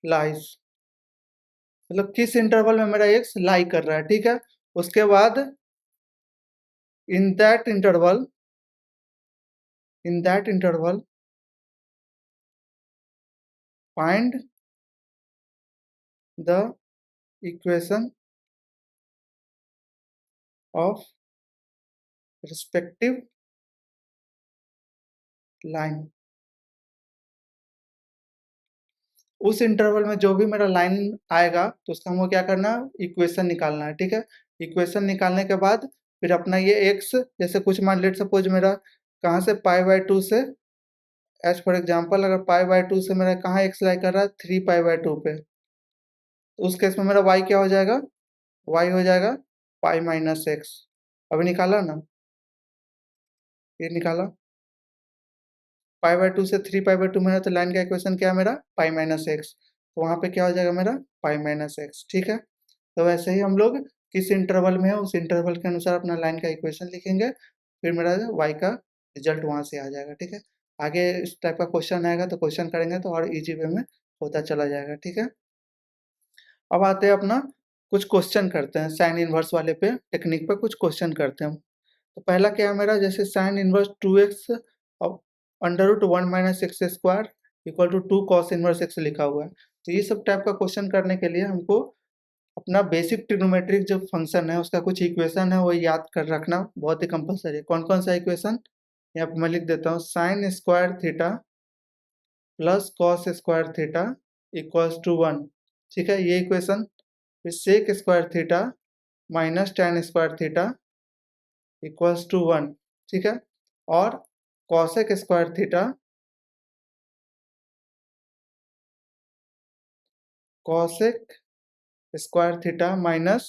lies, मतलब किस इंटरवल में मेरा एक्स लाई कर रहा है, ठीक है। उसके बाद in that interval find the equation of respective line, उस इंटरवल में जो भी मेरा लाइन आएगा तो उसका हमको क्या करना है, इक्वेशन निकालना है, ठीक है। इक्वेशन निकालने के बाद फिर अपना ये एक्स, जैसे कुछ मान लेट सपोज मेरा कहाँ से π/2 से, एज फॉर एग्जांपल अगर π/2 से मेरा कहाँ एक्स लाई कर रहा है, 3π/2 पे, तो उस केस में मेरा y क्या हो जाएगा, y हो जाएगा पाई माइनस एक्स। अभी निकाला ना, ये निकाला, π/2 से 3π/2 मेरा, तो लाइन का इक्वेशन क्या है मेरा, पाई माइनस एक्स, तो वहाँ पे क्या हो जाएगा मेरा, पाई माइनस एक्स, ठीक है। तो वैसे ही हम लोग किस इंटरवल में है उस इंटरवल के अनुसार अपना लाइन का इक्वेशन लिखेंगे, फिर मेरा y का रिजल्ट वहाँ से आ जाएगा, ठीक है। आगे इस टाइप का क्वेश्चन आएगा तो क्वेश्चन करेंगे तो और इजी वे में होता चला जाएगा, ठीक है। अब आते हैं अपना कुछ क्वेश्चन करते हैं, साइन इनवर्स वाले पे टेक्निक पे कुछ क्वेश्चन करते हैं। तो पहला क्या है मेरा, जैसे sine inverse 2x under root 1 minus x square equal to 2 cos inverse x लिखा हुआ है। तो ये सब टाइप का क्वेश्चन करने के लिए हमको अपना बेसिक ट्रिग्नोमेट्रिक जो फंक्शन है उसका कुछ इक्वेशन है वो याद कर रखना बहुत ही कंपलसरी है। कौन कौन सा इक्वेशन, यहाँ पे मैं लिख देता हूँ, sine square theta plus cos square theta equals to 1। ठीक है, ये इक्वेशन। फिर sec square theta minus tan square theta equals to 1। ठीक है, और cosec square theta cosec square theta minus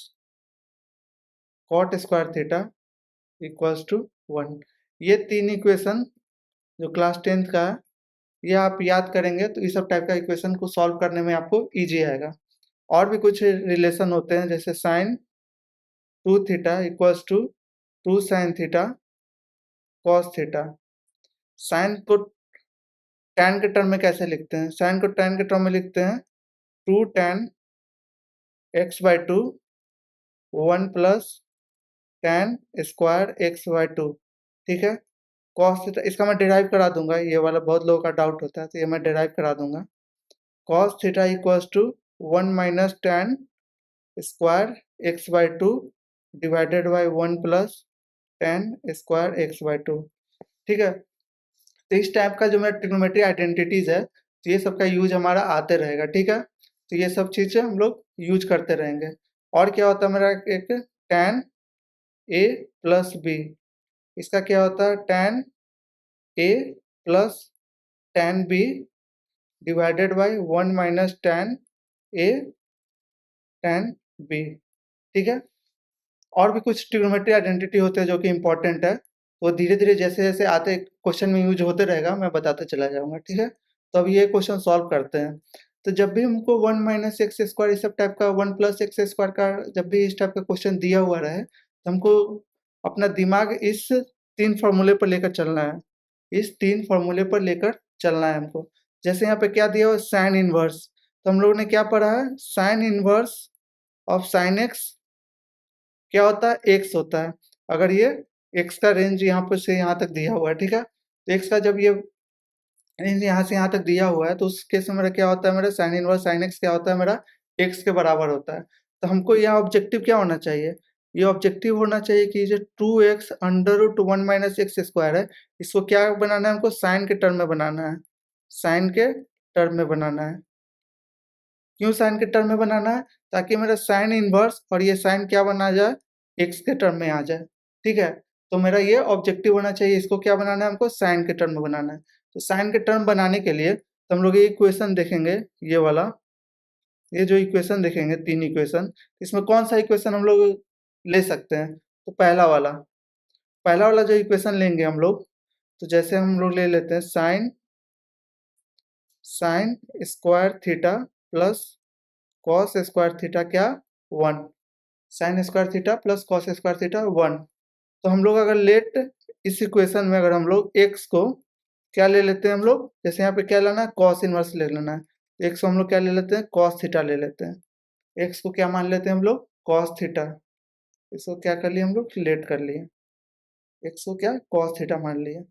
cot square theta equals to 1। ये तीन इक्वेशन जो क्लास 10th का है, ये आप याद करेंगे तो इस सब टाइप का इक्वेशन को सॉल्व करने में आपको इजी आएगा। और भी कुछ रिलेशन होते हैं, जैसे sine 2 theta equals to 2 sine theta cos theta. Sine को tan के टर्म में कैसे लिखते हैं, साइन को tan के टर्म में लिखते हैं 2 tan x by 2 1 plus tan square x by 2। ठीक है, कॉस थीटा इसका मैं डिराइव करा दूंगा, ये वाला बहुत लोगों का डाउट होता है तो ये मैं डिराइव करा दूंगा। Cos theta equals to 1 minus tan square x by 2 divided by 1 plus tan square x by 2। ठीक है, तो इस टाइप का जो मेरा ट्रिग्नोमेट्री आइडेंटिटीज है तो ये सब का यूज हमारा आते रहेगा। ठीक है, तो ये सब चीज़ें हम लोग यूज करते रहेंगे। और क्या होता है मेरा, एक tan a प्लस बी, इसका क्या होता है tan a plus tan b divided by 1 minus tan a tan b। ठीक है, और भी कुछ ट्रिग्नोमेट्री आइडेंटिटी होते हैं जो कि इंपॉर्टेंट है, वो धीरे धीरे जैसे जैसे आते क्वेश्चन में यूज होते रहेगा मैं बताते चला जाऊंगा। ठीक है, तो अब ये क्वेश्चन सॉल्व करते हैं। तो जब भी हमको 1 माइनस एक्स स्क्वायर इस सब टाइप का 1 प्लस एक्स स्क्वायर का जब भी इस टाइप का क्वेश्चन दिया हुआ रहे तो हमको अपना दिमाग इस तीन फॉर्मूले पर लेकर चलना है, इस तीन फॉर्मूले पर लेकर चलना है हमको। जैसे यहाँ पे क्या दिया हुआ, साइन इनवर्स, तो हम लोगों ने क्या पढ़ा है, sign inverse of sine x क्या होता है, एक्स होता है। अगर ये एक्स का रेंज यहाँ पर से यहाँ तक दिया हुआ है, ठीक है, तो एक्स का जब ये रेंज यहाँ से यहाँ तक दिया हुआ है तो उस केस में मेरा क्या होता है, मेरा साइन इनवर्स साइन एक्स क्या होता है, मेरा एक्स के बराबर होता है। तो हमको यहाँ ऑब्जेक्टिव क्या होना चाहिए, ये ऑब्जेक्टिव होना चाहिए कि जो 2x under root 1 minus x square है इसको क्या बनाना है, हमको साइन के टर्म में बनाना है, साइन के टर्म में बनाना है। क्यों साइन के टर्म में बनाना है, ताकि मेरा साइन इनवर्स और ये साइन क्या बना जाए, एक्स के टर्म में आ जाए। ठीक है, तो मेरा ये ऑब्जेक्टिव होना चाहिए, इसको क्या बनाना है, हमको साइन के टर्म में बनाना है। तो साइन के टर्म बनाने के लिए तो हम लोग ये इक्वेशन देखेंगे, ये वाला, ये जो इक्वेशन देखेंगे तीन इक्वेशन, इसमें कौन सा इक्वेशन हम लोग ले सकते हैं, तो पहला वाला जो इक्वेशन लेंगे हम लोग, तो जैसे हम लोग ले लेते हैं sign square theta plus cos square theta क्या 1, sign square theta plus cos square theta 1। तो हम लोग अगर लेट इस इक्वेशन में अगर हम लोग x को क्या ले लेते हैं हम लोग, जैसे यहाँ पे क्या लेना है, कॉस इनवर्स ले लेना है, x को हम लोग क्या ले लेते हैं, कॉस थीटा ले लेते हैं। x को क्या मान लेते हैं हम लोग, कॉस थीटा, इसको क्या कर लिए हम लोग, लेट कर लिए, x को क्या कॉस थीटा मान लिए।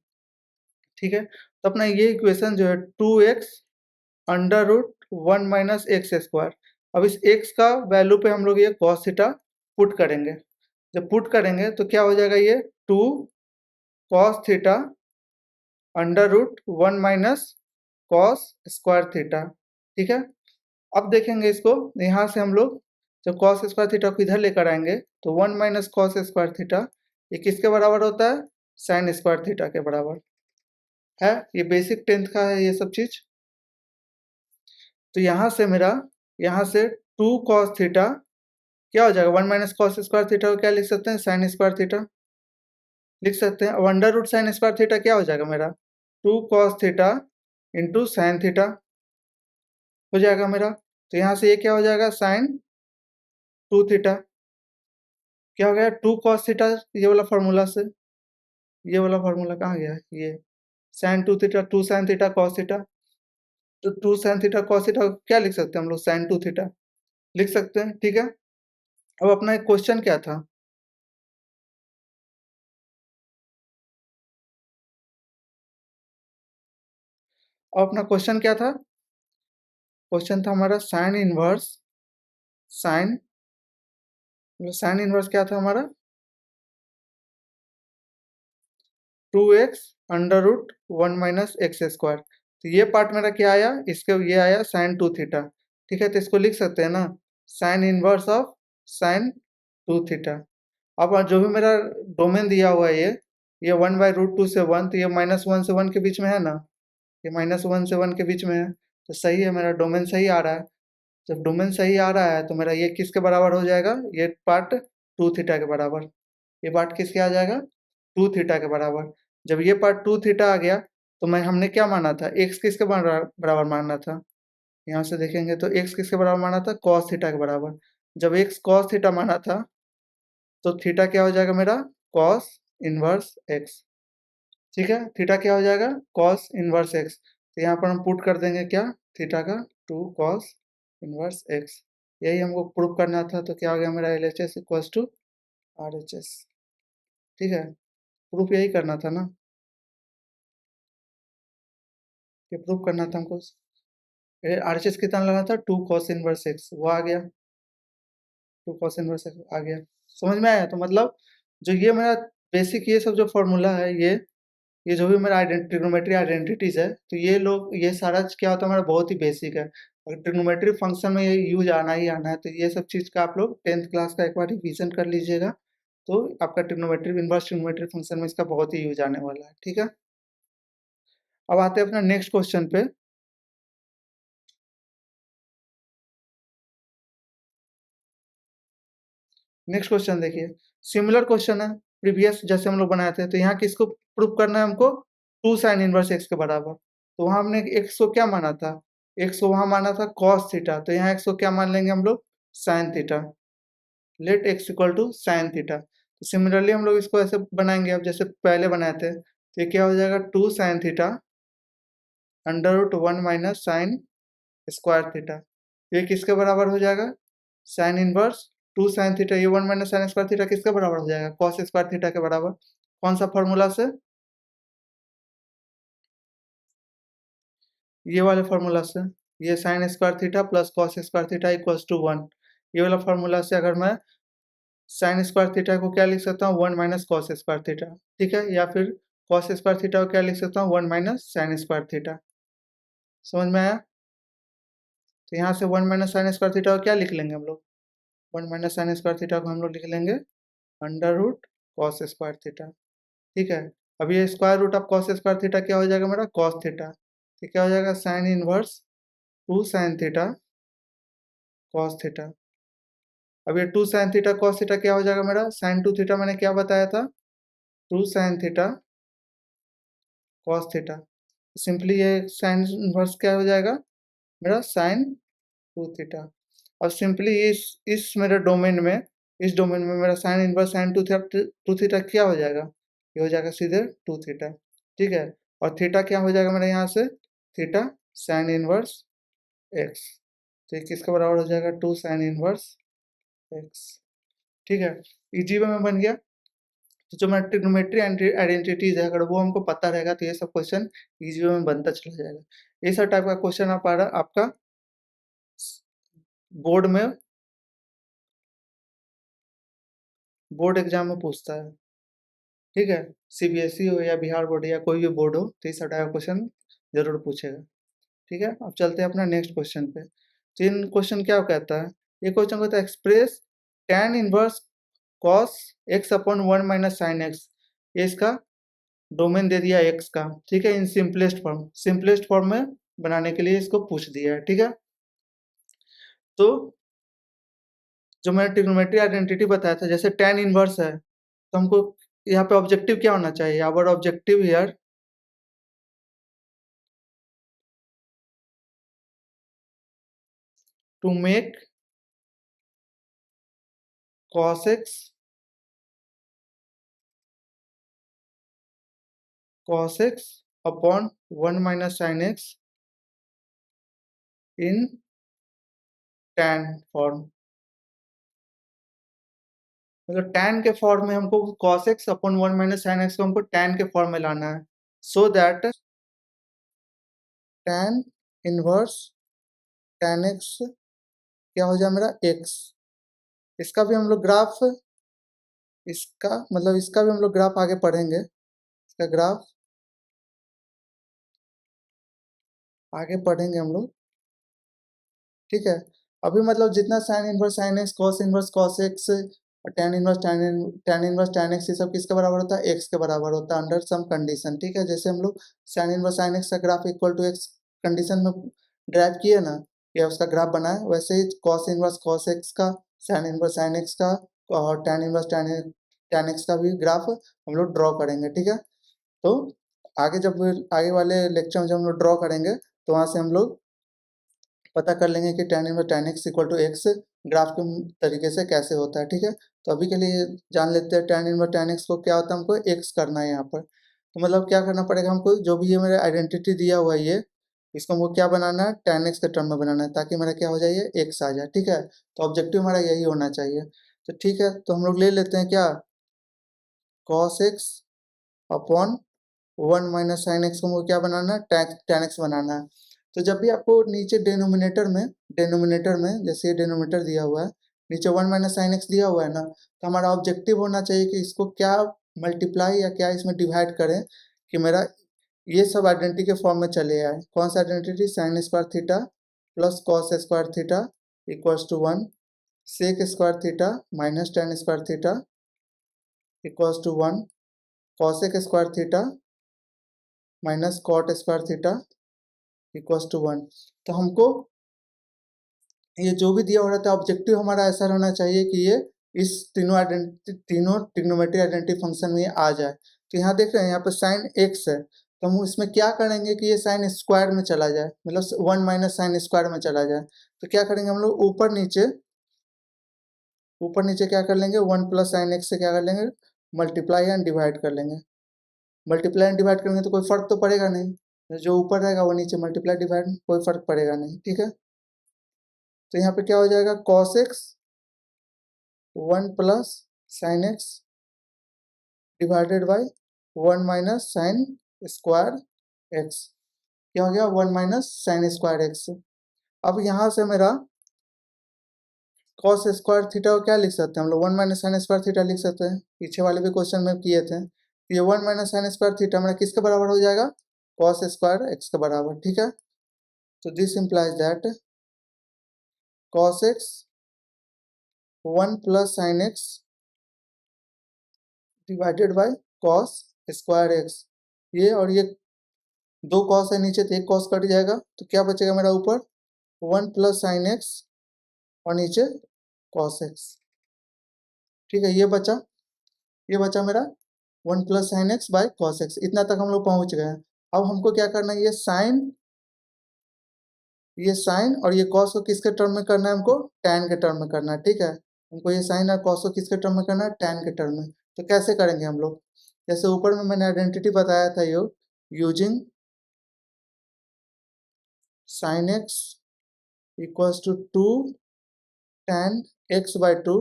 ठीक है, तो अपना ये इक्वेशन जो है 2x under root 1 minus x square, अब इस x का वैल्यू पे हम लोग ये कॉस थीटा पुट करेंगे। जब पुट करेंगे तो क्या हो जाएगा, ये 2 cos theta under root 1 minus cos square theta. ठीक है, अब देखेंगे इसको, यहाँ से हम लोग जब कॉस स्क्वायर थीटा को इधर लेकर आएंगे तो 1 माइनस कॉस स्क्वायर थीटा ये किसके बराबर होता है, साइन स्क्वायर थीटा के बराबर है। ये बेसिक 10th का है ये सब चीज। तो यहाँ से मेरा, यहाँ से 2 कॉस थीटा क्या हो जाएगा, 1 माइनस कॉस स्क्वायर थीटा को क्या लिख सकते हैं, साइन स्क्वायर थीटा लिख सकते हैं। अब under root sine square theta क्या हो जाएगा मेरा, 2 cos theta into sine theta हो जाएगा मेरा। तो यहाँ से ये क्या हो जाएगा, साइन 2 थीटा, क्या हो गया 2 कॉस थीटा, ये वाला फार्मूला से, ये वाला फार्मूला कहाँ गया, ये sine 2 theta 2 sine theta cos theta, तो 2 साइन थीटा कॉस थीटा क्या लिख सकते हैं हम लोग, साइन 2 थीटा लिख सकते हैं। ठीक है, अब अपना एक क्वेश्चन क्या था, और अपना क्वेश्चन क्या था? क्वेश्चन था हमारा sine inverse, sine sine inverse क्या था हमारा? 2x under root 1 minus x square. तो ये पार्ट मेरा क्या आया? इसके ये आया साइन 2 थीटा। ठीक है, तो इसको लिख सकते हैं ना, sign inverse of sign 2 theta. अब जो भी मेरा डोमेन दिया हुआ है ये 1/√2 से 1, तो ये -1 से 1 के बीच में है ना, ये -1 से 1 के बीच में है, तो सही है, मेरा डोमेन सही आ रहा है। जब डोमेन सही आ रहा है तो मेरा ये किसके बराबर हो जाएगा? ये पार्ट 2 थीटा के बराबर। ये पार्ट किसके आ जाएगा? 2 थीटा के बराबर। जब ये पार्ट 2 थीटा आ गया तो मैं हमने क्या माना था? x किसके बराबर मानना था? यहाँ से देखेंगे तो x किसके बराबर माना था? cos थीटा के बराबर। जब x cos थीटा माना था तो थीटा क्या हो जाएगा मेरा? cos inverse x। ठीक है, थीटा क्या हो जाएगा? cos inverse x। तो यहाँ पर हम पुट कर देंगे क्या? थीटा का 2 cos इनवर्स x। यही हमको प्रूव करना था, तो क्या हो गया मेरा? LHS equals to RHS। ठीक है, प्रूफ यही करना था ना, ये प्रूफ करना था हमको। RHS कितना लेना था? 2 cos इनवर्स x, वो आ गया, 2 cos इनवर्स x आ गया। समझ में आया? तो मतलब जो ये मेरा बेसिक ये सब जो फॉर्मूला है, ये जो भी मेरा ट्रिग्नोमेट्री आइडेंटिटीज है, तो ये लोग ये सारा क्या होता है हमारा? बहुत ही बेसिक है। अगर ट्रिग्नोमेट्री फंक्शन में ये यूज आना ही आना है, तो ये सब चीज़ का आप लोग 10th क्लास का एक बार रिवीजन कर लीजिएगा, तो आपका ट्रिग्नोमेट्री इनवर्स ट्रिग्नोमेट्री फंक्शन में इसका बहुत ही यूज आने वाला है। ठीक है, अब आते हैं अपना नेक्स्ट क्वेश्चन पे। नेक्स्ट क्वेश्चन देखिए, सिमिलर क्वेश्चन है प्रीवियस जैसे हम लोग बनाए थे, तो यहाँ किसको प्रूव करना है हमको? 2 साइन इनवर्स एक्स के बराबर। तो वहाँ हमने एक्स को क्या माना था? एक्स को वहाँ माना था कॉस थीटा, तो यहाँ एक्स को क्या मान लेंगे हम लोग? Sine theta. Let x equal to sine theta. तो सिमिलरली हम लोग इसको ऐसे बनाएंगे, अब जैसे पहले बनाए थे, तो ये क्या हो जाएगा? 2 sine theta under root 1 minus sine square theta. ये किसके बराबर हो जाएगा? साइन इनवर्स 2 साइन थीटा, ये 1 माइनस साइन स्क्वायर थीटा किसके बराबर हो जाएगा? कॉस स्क्वायर थीटा के बराबर। कौन सा फॉर्मूला से? ये वाले फॉर्मूला से। ये sine square theta plus cos square theta equals to 1। ये वाला फॉर्मूला से अगर मैं साइन स्क्वायर थीटा को क्या लिख सकता हूँ? 1 माइनस कॉस स्क्वायर थीटा। ठीक है, या फिर कॉस स्क्वायर थीटा को क्या लिख सकता हूँ? 1 माइनस साइन स्क्वायर थीटा। समझ में आया? तो यहाँ से 1 माइनस साइन स्क्वायर थीटा को क्या लिख लेंगे हम लोग? 1 माइनस साइन स्क्वायर थीटा को हम लोग लिख लेंगे under root cos square theta. ठीक है, अब ये square root of cos square theta क्या हो जाएगा मेरा? Cos theta. तो क्या हो जाएगा? Sine inverse 2 sine theta cos theta. अब ये 2 साइन थीटा कॉस थीटा क्या हो जाएगा मेरा? साइन 2 थीटा मैंने क्या बताया था? 2 sine theta cos theta. Simply ये साइन इनवर्स क्या हो जाएगा मेरा? Sign 2 theta. और सिंपली इस मेरे डोमेन में, इस डोमेन में मेरा साइन इनवर्स साइन 2 थीटा क्या हो जाएगा? ये हो जाएगा सीधे 2 थीटा। ठीक है, और थीटा क्या हो जाएगा मेरा यहाँ से? Theta sine inverse x. तो ये किसके बराबर हो जाएगा? 2 साइन इनवर्स एक्स। ठीक है, इजी वे में बन गया। तो जो मेरा ट्रिग्नोमेट्री आइडेंटिटीज है, अगर वो हमको पता रहेगा तो ये सब क्वेश्चन इजी वे में बनता चला जाएगा। ये सब टाइप का क्वेश्चन आप आ रहा आपका बोर्ड में, बोर्ड एग्जाम में पूछता है। ठीक है, सीबीएसई हो या बिहार बोर्ड या कोई भी बोर्ड हो, तो इस टाइप का क्वेश्चन जरूर पूछेगा। ठीक है, अब चलते हैं अपना नेक्स्ट क्वेश्चन पे। तो इन क्वेश्चन क्या कहता है? ये क्वेश्चन कहता है express tan inverse cos x upon 1 minus sine x. ये इसका डोमेन दे दिया x का। ठीक है, इन सिंपलेस्ट फॉर्म में बनाने के लिए इसको पूछ दिया है। ठीक है, तो जो मैंने ट्रिग्नोमेट्री आइडेंटिटी बताया था, जैसे tan इनवर्स है, तो हमको यहाँ पे ऑब्जेक्टिव क्या होना चाहिए? Our objective here to make cos x upon 1 minus sine x in tan form. मतलब tan के फॉर्म में हमको cos x upon 1 minus sine x को हमको tan के फॉर्म में लाना है, so that tan inverse tan x क्या हो जाए मेरा x। इसका भी हम लोग ग्राफ, इसका मतलब इसका भी हम लोग ग्राफ आगे पढ़ेंगे, इसका ग्राफ आगे पढ़ेंगे हम लोग, ठीक है। अभी मतलब जितना sign inverse sine x, cos inverse cos x, tan inverse tan inverse tan x, ये सब किसके बराबर होता है, एक्स के बराबर होता है अंडर सम कंडीशन, ठीक है। जैसे हम लोग साइन इनवर्स साइन एक्स का graph equal to x condition में ड्राइव किए ना, या उसका ग्राफ बनाए, वैसे ही कॉस इनवर्स कॉस एक्स का, साइन इनवर्स साइन एक्स का और टेन इनवर्स टेन एक्स का भी ग्राफ हम लोग ड्रॉ करेंगे, ठीक है। तो आगे जब आगे वाले लेक्चर में जब हम लोग ड्रॉ करेंगे तो वहाँ से हम लोग पता कर लेंगे कि tan inverse tan x equal to x graph के तरीके से कैसे होता है, ठीक है। तो अभी के लिए जान लेते हैं tan इनवर्स tan x को क्या होता है, हमको x करना है यहाँ पर। तो मतलब क्या करना पड़ेगा हमको, जो भी ये मेरा आइडेंटिटी दिया हुआ है ये, इसको हमको क्या बनाना है, tan x के टर्म में बनाना है, ताकि मेरा क्या हो जाए, ये x आ जाए, ठीक है। तो ऑब्जेक्टिव हमारा यही होना चाहिए। तो ठीक है, तो हम लोग ले लेते हैं क्या, cos x upon 1 minus sine x को हमको क्या बनाना है, tan x बनाना है। तो जब भी आपको नीचे डेनोमिनेटर में जैसे ये डेनोमिनेटर दिया हुआ है, नीचे 1 माइनस साइन एक्स दिया हुआ है ना, तो हमारा ऑब्जेक्टिव होना चाहिए कि इसको क्या मल्टीप्लाई या क्या इसमें डिवाइड करें कि मेरा ये सब आइडेंटिटी के फॉर्म में चले आए। कौन सा identity, sine square theta plus cos square theta equals to 1, sec square theta minus tan square theta equals to 1, cosec square theta minus cot square theta equals to 1। तो हमको ये जो भी दिया हो रहा था ऑब्जेक्टिव हमारा ऐसा रहना चाहिए कि ये इस तीनों ट्रिग्नोमेट्री आइडेंटिटी फंक्शन में आ जाए। तो यहाँ देख रहे हैं, यहाँ पर साइन एक्स है, तो हम इसमें क्या करेंगे कि ये साइन स्क्वायर में चला जाए, मतलब 1 माइनस साइन स्क्वायर में चला जाए। तो क्या करेंगे हम लोग, ऊपर नीचे क्या कर लेंगे, 1 प्लस साइन एक्स से क्या कर लेंगे, मल्टीप्लाई एंड डिवाइड कर लेंगे। मल्टीप्लाई एंड डिवाइड करेंगे तो कोई फर्क तो पड़ेगा नहीं, जो ऊपर रहेगा वो नीचे मल्टीप्लाई डिवाइड, कोई फर्क पड़ेगा नहीं, ठीक है। तो यहाँ पे क्या हो जाएगा, cos x 1 plus sine x divided by 1 minus sine square x, क्या हो गया, 1 माइनस साइन स्क्वायर एक्स। अब यहाँ से मेरा कॉस स्क्वायर थीटा को क्या लिख सकते हैं हम लोग, 1 माइनस साइन स्क्वायर थीटा लिख सकते हैं, पीछे वाले भी क्वेश्चन में किए थे। ये 1 माइनस साइन स्क्वायर थीटा मेरा किसके बराबर हो जाएगा, कॉस स्क्वायर एक्स के बराबर, ठीक है। तो this implies that cos x 1 plus sine x divided by cos square x, ये और ये दो कॉस है नीचे, तो एक कॉस कट जाएगा, तो क्या बचेगा मेरा ऊपर 1 प्लस साइन एक्स और नीचे कॉस एक्स, ठीक है। ये बचा मेरा 1 plus sine x by cos x, इतना तक हम लोग पहुंच गए हैं। अब हमको क्या करना है, ये साइन और ये कॉस को किसके टर्म में करना है, हमको टैन के टर्म में करना है, ठीक है। हमको ये साइन और कॉस को किसके टर्म में करना है, टैन के टर्म में। तो कैसे करेंगे हम लोग, जैसे ऊपर में मैंने आइडेंटिटी बताया था, यो using sine x equals to 2 tan x by 2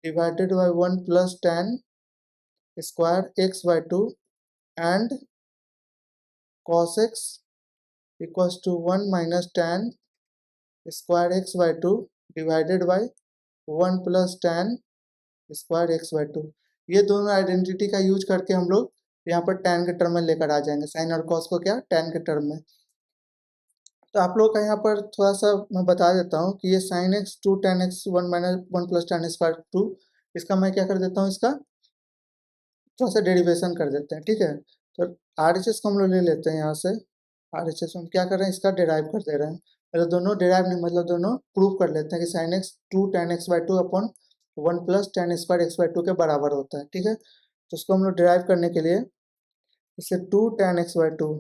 divided by 1 plus tan square x by 2 and cos x equals to 1 minus tan square x by 2 divided by 1 plus tan square x by 2। ये दोनों आइडेंटिटी का यूज करके हम लोग यहाँ पर tan के टर्म में लेकर आ जाएंगे, साइन और cos को क्या tan के टर्म में। तो आप लोग का यहाँ पर थोड़ा सा मैं बता देता हूँ कि ये sine x 2 tan x 1 minus 1 plus tan square 2, इसका मैं क्या कर देता हूँ, इसका थोड़ा सा डेरिवेशन कर देते हैं, ठीक है। तो आर एच एस को हम लोग ले लेते हैं, यहाँ से आर एच एस हम क्या कर रहे हैं, इसका डेराइव कर दे रहे हैं, मतलब दोनों डेराइव नहीं, मतलब दोनों प्रूव कर लेते हैं कि sine x 2 tan x by 2 upon 1 plus tan square x by 2 के बराबर होता है, ठीक है। तो उसको हम लोग डेराइव करने के लिए इसे 2 tan x by 2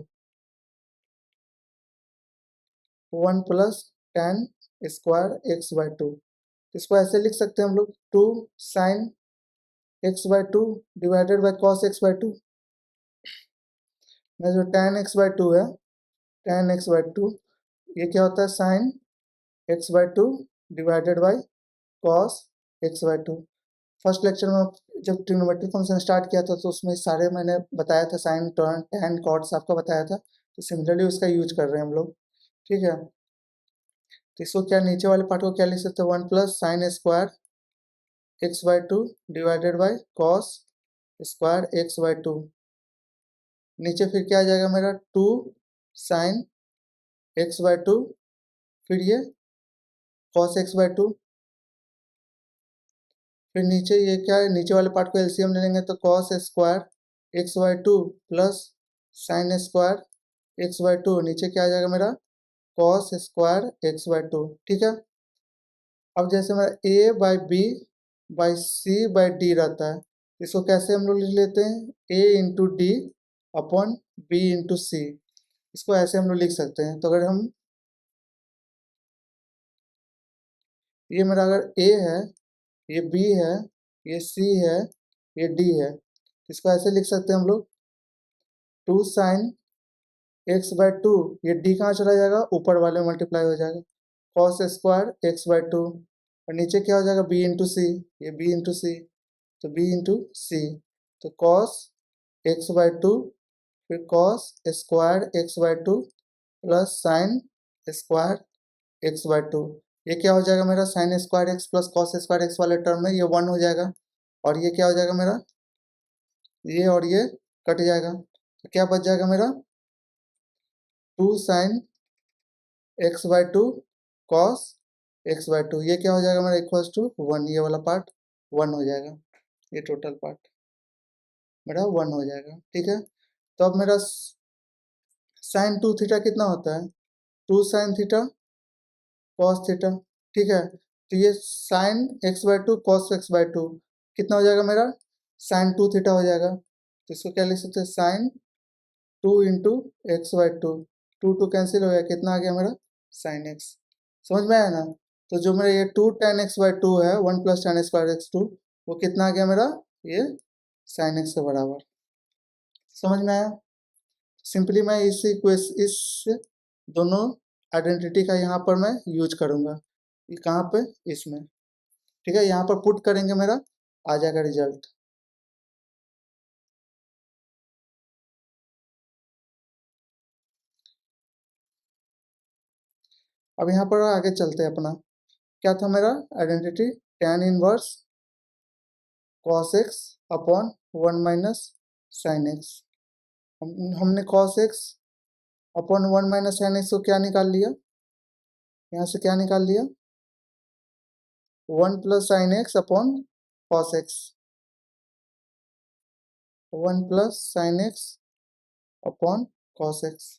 1 plus tan square x by 2, इसको ऐसे लिख सकते हैं हम लोग 2 sine x by 2 divided by cos x by 2 में जो tan x बाई 2 है, tan x बाई 2 ये क्या होता है, sine x by 2 divided by cos x by 2। First lecture में जब ट्रिग्नोमेट्री फंक्शन स्टार्ट किया था तो उसमें सारे मैंने बताया था, साइन टर्न टैन कॉट आपको बताया था, तो सिमिलरली उसका यूज कर रहे हैं हम लोग, ठीक है। तो इसको क्या, नीचे वाले पार्ट को क्या लिख सकते हैं, 1 plus sine square x by two divided by cos square x by two. नीचे फिर क्या आ जाएगा मेरा, 2 साइन एक्स बाई टू, फिर ये कॉस एक्स बाई टू। फिर नीचे ये क्या है, नीचे वाले पार्ट को एलसीएम ले लेंगे तो cos square x by two plus sine square x by two. नीचे क्या आ जाएगा मेरा, cos square x by two, ठीक है। अब जैसे मेरा a by b by c by d रहता है, इसको कैसे हम लोग लिख लेते हैं, a into d upon b into c. इसको ऐसे हम लोग लिख सकते हैं। तो अगर हम, ये मेरा अगर ए है, ये बी है, ये सी है, ये डी है, इसको ऐसे लिख सकते हैं हम लोग, 2 साइन एक्स बाई टू, ये डी कहाँ चला जाएगा, ऊपर वाले में मल्टीप्लाई हो जाएगा, cos square x by two, और नीचे क्या हो जाएगा, बी इंटू सी, ये बी इंटू सी, तो बी इंटू सी, तो कॉस एक्स बाई टू, फिर cos square x by two plus sine square x by to. ये क्या हो जाएगा मेरा, sign square x plus cos square x वाले टर्म में ये 1 हो जाएगा, और ये क्या हो जाएगा मेरा, ये और ये कट जाएगा, तो क्या बच जाएगा मेरा, 2 sine x by to cos x by to. ये क्या हो जाएगा मेरा, इक्वल्स टू 1, ये वाला पार्ट 1 हो जाएगा, ये टोटल पार्ट मेरा 1 हो जाएगा, ठीक है। तो अब मेरा साइन 2 थीटा कितना होता है, 2 साइन थीटा कॉस थीटा, ठीक है। तो ये sine x by to cos x by to कितना हो जाएगा मेरा, साइन 2 थीटा हो जाएगा। तो इसको क्या लिख सकते हैं, sine 2 into x by two, 2 cancel हो गया, कितना आ गया मेरा, साइन एक्स। समझ में आया ना। तो जो मेरा ये 2 टेन एक्स बाई टू है, 1 plus tan square x two, वो कितना आ गया मेरा, ये साइन एक्स के बराबर। समझ में आया। सिंपली मैं इस दोनों आइडेंटिटी का यहाँ पर मैं यूज करूँगा, ये कहाँ पे, इसमें, ठीक है। यहाँ पर पुट करेंगे, मेरा आ जाएगा रिजल्ट। अब यहाँ पर आगे चलते हैं अपना, क्या था मेरा identity, tan inverse cos x upon 1 minus sine x. हमने cos x upon 1 minus sine x को क्या निकाल लिया, यहाँ से क्या निकाल लिया, 1 plus sine x upon cos x, 1 plus sine x upon cos x,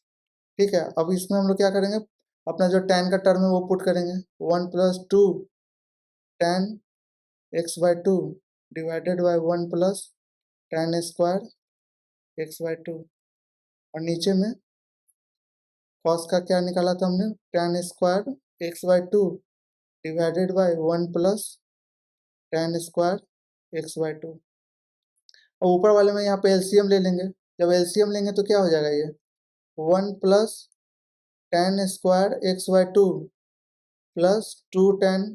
ठीक है। अब इसमें हम लोग क्या करेंगे, अपना जो tan का टर्म है वो पुट करेंगे, 1 plus two tan x by two divided by 1 plus tan square x by two, और नीचे में कॉस का क्या निकाला था हमने, tan square x by two divided by 1 plus tan square x by two. और ऊपर वाले में यहाँ पे एलसीएम ले लेंगे, जब एलसीएम लेंगे तो क्या हो जाएगा, ये 1 plus tan square x by two plus 2 tan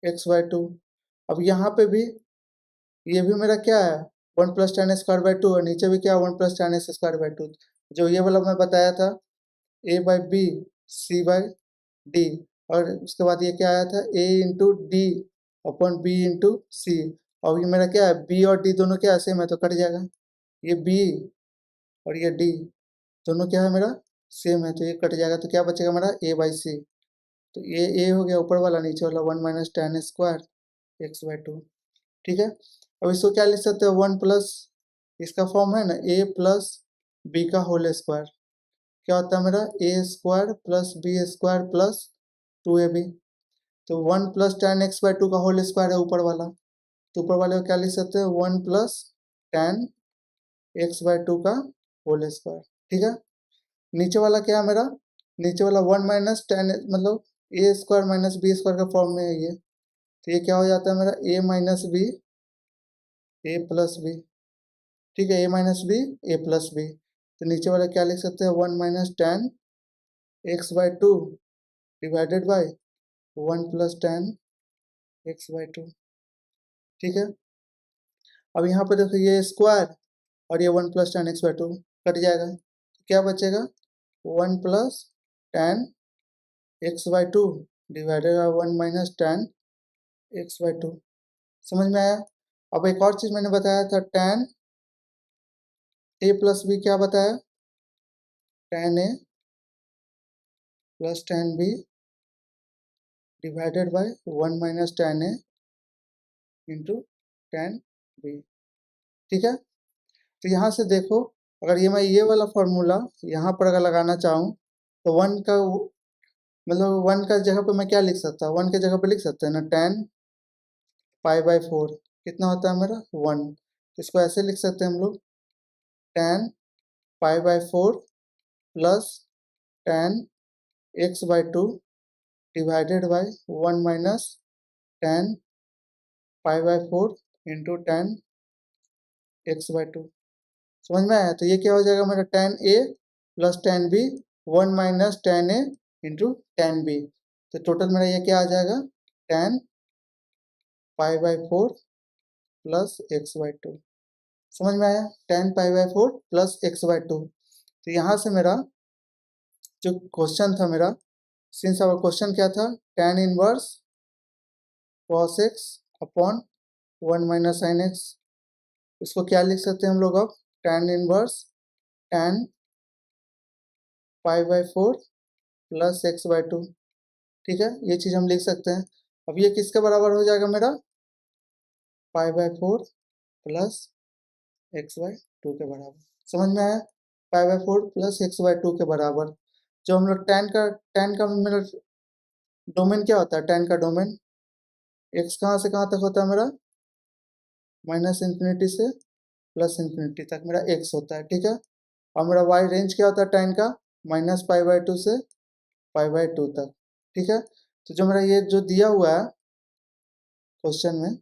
x by to. अब यहाँ पे भी ये भी मेरा क्या है, 1 plus tan square by two, और नीचे भी क्या, 1 plus tan square by two, जो ये वाला मैं बताया था, a by b c by d, और उसके बाद ये क्या आया था, a into d upon b into c. और ये मेरा क्या है, बी और डी दोनों क्या है, सेम है, तो कट जाएगा, ये बी और ये डी दोनों क्या है मेरा, सेम है, तो ये कट जाएगा, तो क्या बचेगा मेरा, ए बाई सी। तो ये ए हो गया ऊपर वाला, नीचे वाला 1 minus tan square x by two, ठीक है। अब इसको क्या लिख सकते हैं, 1 प्लस, इसका फॉर्म है ना, ए प्लस बी का होल स्क्वायर, क्या होता है मेरा, a square plus b square plus 2ab। तो 1 plus tan x by two का होल स्क्वायर है ऊपर वाला, तो ऊपर वाले को क्या लिख सकते हैं, 1 plus tan x by two का होल स्क्वायर, ठीक है। नीचे वाला क्या है मेरा, नीचे वाला 1 माइनस tan, मतलब ए स्क्वायर माइनस बी स्क्वायर का फॉर्म में है ये, तो ये क्या हो जाता है मेरा, ए माइनस बी ए प्लस बी, ठीक है, ए माइनस बी ए प्लस बी। तो नीचे वाला क्या लिख सकते हैं, 1 minus tan x by two divided by 1 plus tan x by two, ठीक है। अब यहाँ पर देखो, ये स्क्वायर और ये 1 plus tan x by to cut जाएगा, तो क्या बचेगा, 1 plus tan x/2 divided by 1 minus tan x/2। समझ में आया? अब एक और चीज मैंने बताया था, tan a प्लस b, क्या बताया? tan a plus tan b divided by 1 minus tan a into tan b। ठीक है, तो यहाँ से देखो, अगर मैं ये वाला फॉर्मूला यहाँ पर अगर लगाना चाहूँ तो वन का मतलब वन का जगह पे मैं क्या लिख सकता हूँ? वन के जगह पे लिख सकते हैं ना, tan π/4 कितना होता है मेरा? 1। इसको ऐसे लिख सकते हैं हम लोग, tan π/4 plus tan x/2 divided by 1 minus tan π/4 into tan x/2। समझ में आया? तो ये क्या हो जाएगा मेरा? tan a plus tan b 1 minus tan a into tan b। तो टोटल मेरा ये क्या आ जाएगा? tan π/4 plus x/2। समझ में आया? tan π/4 plus x/2। तो यहाँ से मेरा जो क्वेश्चन था मेरा, सिंस आवर क्वेश्चन क्या था? tan inverse cos x upon 1 minus sin x। इसको क्या लिख सकते हैं हम लोग अब? tan inverse tan π/4 plus x/2। ठीक है, ये चीज हम लिख सकते हैं। अब ये किसके बराबर हो जाएगा मेरा? π/4 प्लस x/2 के बराबर। समझ में आया? π/4 प्लस x/2 के बराबर। जो हम लोग tan का मेरा डोमेन क्या होता है? tan का डोमेन x कहाँ से कहाँ तक होता है मेरा? माइनस इंफिनिटी से प्लस इंफिनिटी तक मेरा x होता है। ठीक है, और मेरा y रेंज क्या होता है tan का? माइनस π/2 से π/2 तक। ठीक है, तो जो मेरा ये जो दिया हुआ है क्वेश्चन में,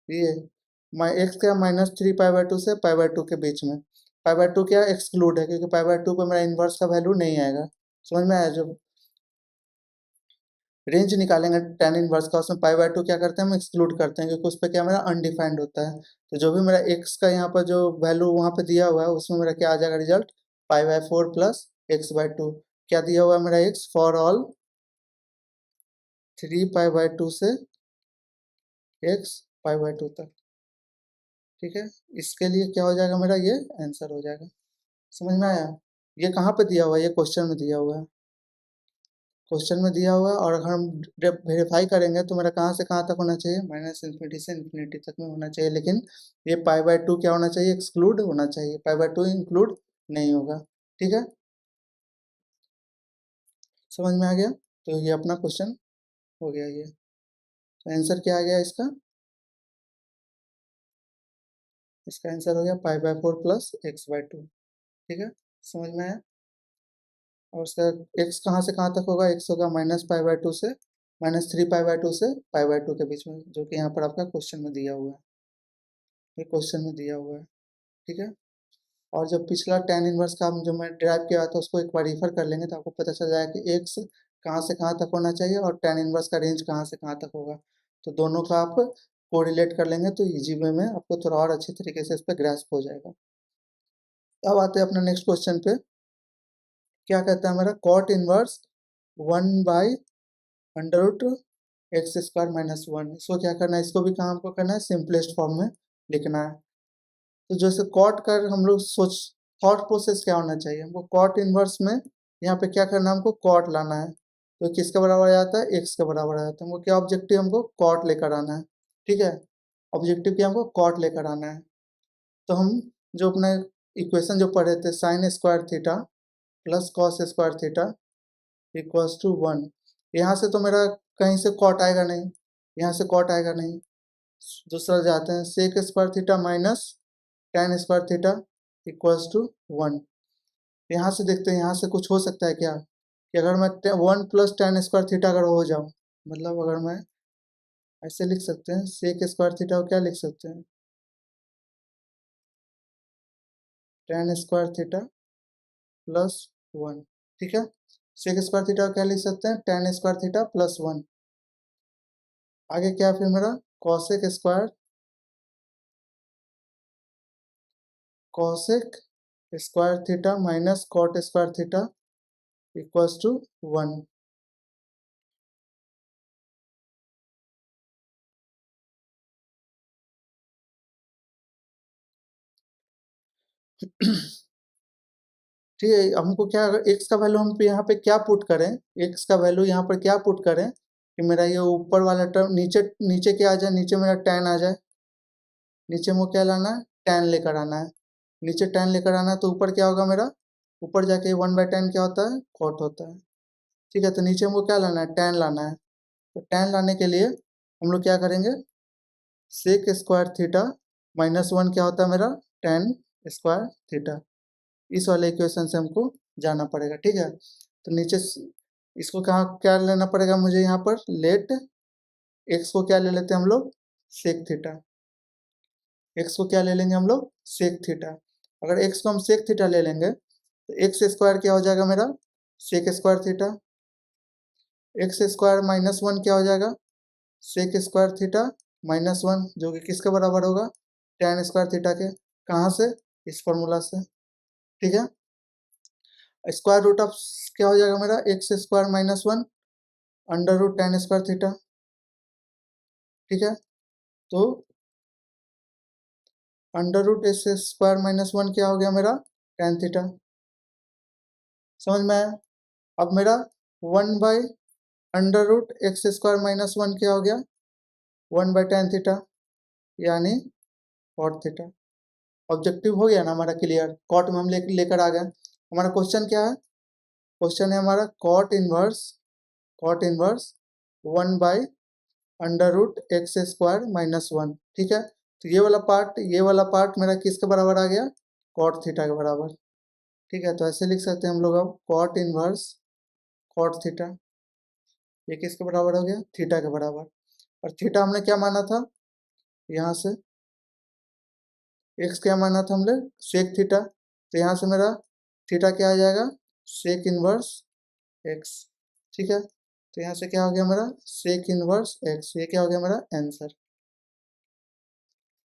ये x क्या? -3π/2 से π/2 के बीच में। π/2 क्या एक्सक्लूड है, क्योंकि π/2 पे मेरा इन्वर्स का वैल्यू नहीं आएगा। समझ में आया? जब रेंज निकालेंगे tan इनवर्स का, उसमें π/2 क्या करते हैं? हम एक्सक्लूड करते हैं, क्योंकि उस पर क्या मेरा अनडिफाइंड होता है। तो जो भी मेरा x का यहाँ पर जो वैल्यू वहाँ पे दिया हुआ है, उसमें मेरा क्या आ जाएगा रिजल्ट? π/4 plus x/2। क्या दिया हुआ है मेरा? x फॉर ऑल 3π/2 से x π/2 तक। ठीक है, इसके लिए क्या हो जाएगा मेरा? ये आंसर हो जाएगा। समझ में आया? ये कहाँ पे दिया हुआ है? ये क्वेश्चन में दिया हुआ है। क्वेश्चन में दिया हुआ है, और अगर हम वेरीफाई करेंगे तो मेरा कहाँ से कहाँ तक होना चाहिए? माइनस इन्फिनिटी से इन्फिनिटी तक में होना चाहिए। लेकिन ये π/2 क्या होना चाहिए? एक्सक्लूड होना चाहिए। π/2 इंक्लूड नहीं होगा। ठीक है, समझ में आ गया? तो ये अपना क्वेश्चन हो गया। ये तो आंसर क्या आ गया इसका? इसका आंसर हो गया π/4 प्लस x/2। ठीक है, समझ में आया? और उसका x कहाँ से कहाँ तक होगा? x होगा -π/2 से -3π/2 से π/2 के बीच में, जो कि यहाँ पर आपका क्वेश्चन में दिया हुआ है। ये क्वेश्चन में दिया हुआ है। ठीक है, और जब पिछला tan इनवर्स का जो मैं ड्राइव किया था, उसको एक बार रिफर कर लेंगे तो आपको पता चल जाएगा कि x कहाँ से कहाँ तक होना चाहिए और tan इनवर्स का रेंज कहाँ से कहाँ तक होगा। तो दोनों का आप कोरिलेट कर लेंगे तो इजी वे में आपको थोड़ा और अच्छी तरीके से इस पर ग्रास्प हो जाएगा। अब आते हैं अपने नेक्स्ट क्वेश्चन पे। क्या कहता है मेरा? Cot inverse 1/√x² - 1। इसको क्या करना है? इसको भी काम को करना है, सिंपलेस्ट फॉर्म में लिखना है। तो जैसे कॉट कर हम लोग सोच, थॉट प्रोसेस क्या होना चाहिए? हमको कॉट इनवर्स में यहाँ पे क्या करना है? हमको कॉट लाना है। तो किसके बराबर आ जाता है? एक्स के बराबर आ जाता है। हमको क्या ऑब्जेक्टिव? हमको कॉट लेकर आना है। ठीक है, ऑब्जेक्टिव क्या? हमको कॉट लेकर आना है। तो हम जो अपना इक्वेशन जो पढ़े थे, sin² theta plus cos² theta equals to 1। यहाँ से तो मेरा कहीं से कॉट आएगा नहीं, यहाँ से कॉट आएगा नहीं। दूसरा जाते हैं, sec² theta minus tan² theta equals to 1। यहाँ से देखते हैं, यहाँ से कुछ हो सकता है क्या? कि अगर मैं 1 प्लस tan² थीटा अगर हो जाऊँ, मतलब अगर मैं ऐसे लिख सकते हैं, sec² थीटा को क्या लिख सकते हैं? tan² theta plus 1। ठीक है, sec² थीटा को क्या लिख सकते हैं? tan² theta plus 1। आगे क्या फिर मेरा? cosec² square theta minus cot square theta equals to 1। ठीक है, हमको क्या एक्स का वैल्यू हम यहाँ पे क्या पुट करें, एक्स का वैल्यू यहाँ पर क्या पुट करें कि मेरा ये ऊपर वाला टर्म नीचे नीचे क्या आ जाए, नीचे मेरा tan आ जाए। नीचे में क्या लाना है, tan लेकर आना है। नीचे tan लेकर आना है तो ऊपर क्या होगा मेरा, ऊपर जाके 1/tan क्या होता है, कॉट होता है। ठीक है, तो नीचे हमको क्या लाना है, tan लाना है। तो tan लाने के लिए हम लोग क्या करेंगे, सेक स्क्वायर थीटा -1 क्या होता है मेरा, tan स्क्वायर थीटा। इस वाले इक्वेशन से हमको जाना पड़ेगा। ठीक है, तो नीचे इसको कहाँ क्या लेना पड़ेगा मुझे, यहाँ पर लेट एक्स को क्या ले लेते हैं हम लोग, सेक थीटा। एक्स को क्या ले लेंगे हम लोग, सेक थीटा। अगर एक्स को हम सेक थीटा ले लेंगे तो एक्स स्क्वायर क्या हो जाएगा मेरा, sec square theta. X square -1 क्या हो जाएगा, सेक स्क्वायर थीटा -1, जो कि किसके बराबर होगा, tan स्क्वायर थीटा के। कहाँ से, इस फॉर्मूला से। ठीक है, स्क्वायर रूट ऑफ क्या हो जाएगा मेरा, x square -1 under root tan square theta. ठीक है, तो अंडर रूट एक्स स्क्वायर -1 क्या हो गया मेरा, tan थीटा। समझ में आया। अब मेरा 1 अंडर रूट एक्स स्क्वायर -1 क्या हो गया, 1/tan थीटा, यानी कॉट थीटा। ऑब्जेक्टिव हो गया ना हमारा क्लियर, कॉट में हम लेकर आ गए। हमारा क्वेश्चन क्या है, क्वेश्चन है हमारा कॉट इनवर्स 1/√x² -1। ठीक है, तो ये वाला पार्ट मेरा किसके बराबर आ गया, कॉट थीटा के बराबर। ठीक है, तो ऐसे लिख सकते हैं हम लोग अब कॉट इनवर्स कॉट थीटा, ये किसके बराबर हो गया, थीटा के बराबर। और थीटा हमने क्या माना था, यहाँ से एक्स क्या माना था हमने, सेक थीटा। तो यहाँ से मेरा थीटा क्या आ जाएगा, सेक इनवर्स एक्स। ठीक है, तो यहाँ से क्या हो गया मेरा, सेक इनवर्स एक्स, ये क्या हो गया मेरा आंसर।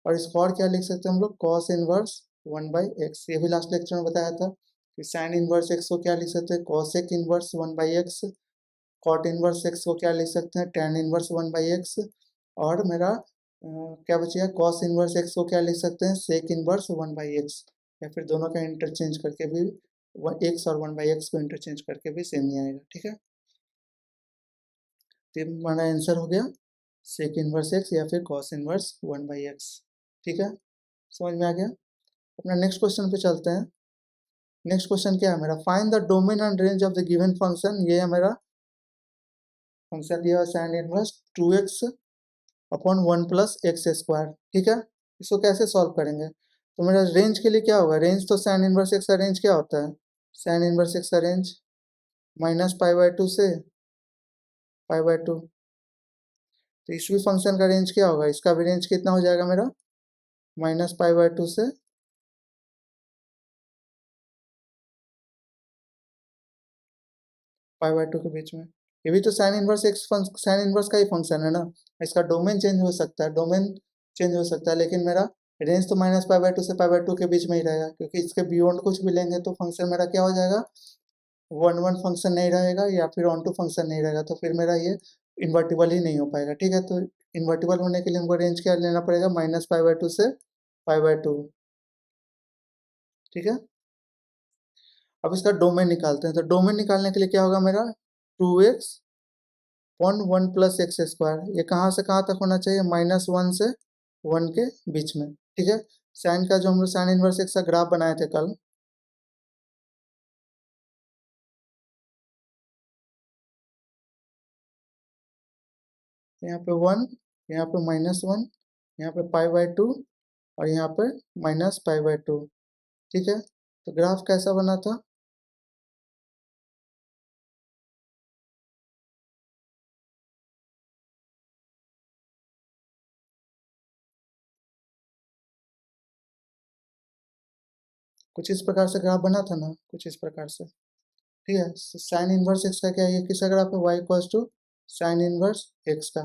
और इसको और क्या लिख सकते हैं हम लोग, कॉस इनवर्स 1/x। ये भी लास्ट लेक्चर में बताया था कि साइन इनवर्स एक्स को क्या लिख सकते हैं, cosec inverse 1/x। Cot inverse x को क्या लिख सकते हैं, tan इनवर्स 1/x। और मेरा क्या बचेगा, कॉस इनवर्स एक्स को क्या लिख सकते हैं, सेक इनवर्स 1/x। या फिर दोनों का इंटरचेंज करके भी एक्स और 1/x को इंटरचेंज करके भी सेम ही आएगा। ठीक है, तो हमारा आंसर हो गया सेक इनवर्स एक्स या फिर कॉस इनवर्स 1/x। ठीक है, समझ में आ गया। अपना नेक्स्ट क्वेश्चन पे चलते हैं। नेक्स्ट क्वेश्चन क्या है मेरा, find the domain and range of the given function. ये है मेरा फंक्शन दिया है sign inverse 2x upon 1 + x²। ठीक है, इसको कैसे सॉल्व करेंगे, तो मेरा रेंज के लिए क्या होगा, रेंज तो साइन इनवर्स एक्स का रेंज क्या होता है, साइन इनवर्स एक्स का रेंज -π/2 से π/2। तो इस भी फंक्शन का रेंज क्या होगा, इसका भी रेंज कितना हो जाएगा मेरा, -π/2 से π/2 के बीच में। ये भी तो sign inverse x sine inverse का ही फंक्शन है ना। इसका डोमेन चेंज हो सकता है, डोमेन चेंज हो सकता है, लेकिन मेरा रेंज तो -π/2 से π/2 के बीच में ही रहेगा, क्योंकि इसके बियॉन्ड कुछ भी लेंगे तो फंक्शन मेरा क्या हो जाएगा, 1 1 फंक्शन नहीं रहेगा या फिर ऑन टू फंक्शन नहीं रहेगा, तो फिर मेरा ये इन्वर्टिबल ही नहीं हो पाएगा। ठीक है, तो इन्वर्टिबल होने के लिए हमको रेंज क्या लेना पड़ेगा, -π/2 से π/2। ठीक है, अब इसका डोमेन निकालते हैं। तो डोमेन निकालने के लिए क्या होगा मेरा, 2x अपॉन 1 + x²। ये कहाँ से कहाँ तक होना चाहिए, -1 से 1 के बीच में। ठीक है, साइन का जो हम लोग साइन इनवर्स एक्स का ग्राफ बनाए थे कल, यहाँ पे 1, यहाँ पे -1, यहाँ पे π/2 और यहाँ पे -π/2। ठीक है, तो ग्राफ कैसा बना था, कुछ इस प्रकार से ग्राफ बना था ना, कुछ इस प्रकार से। ठीक है, साइन इनवर्स एक्स का क्या है, ये किसका ग्राफ है, y = साइन इनवर्स एक्स का।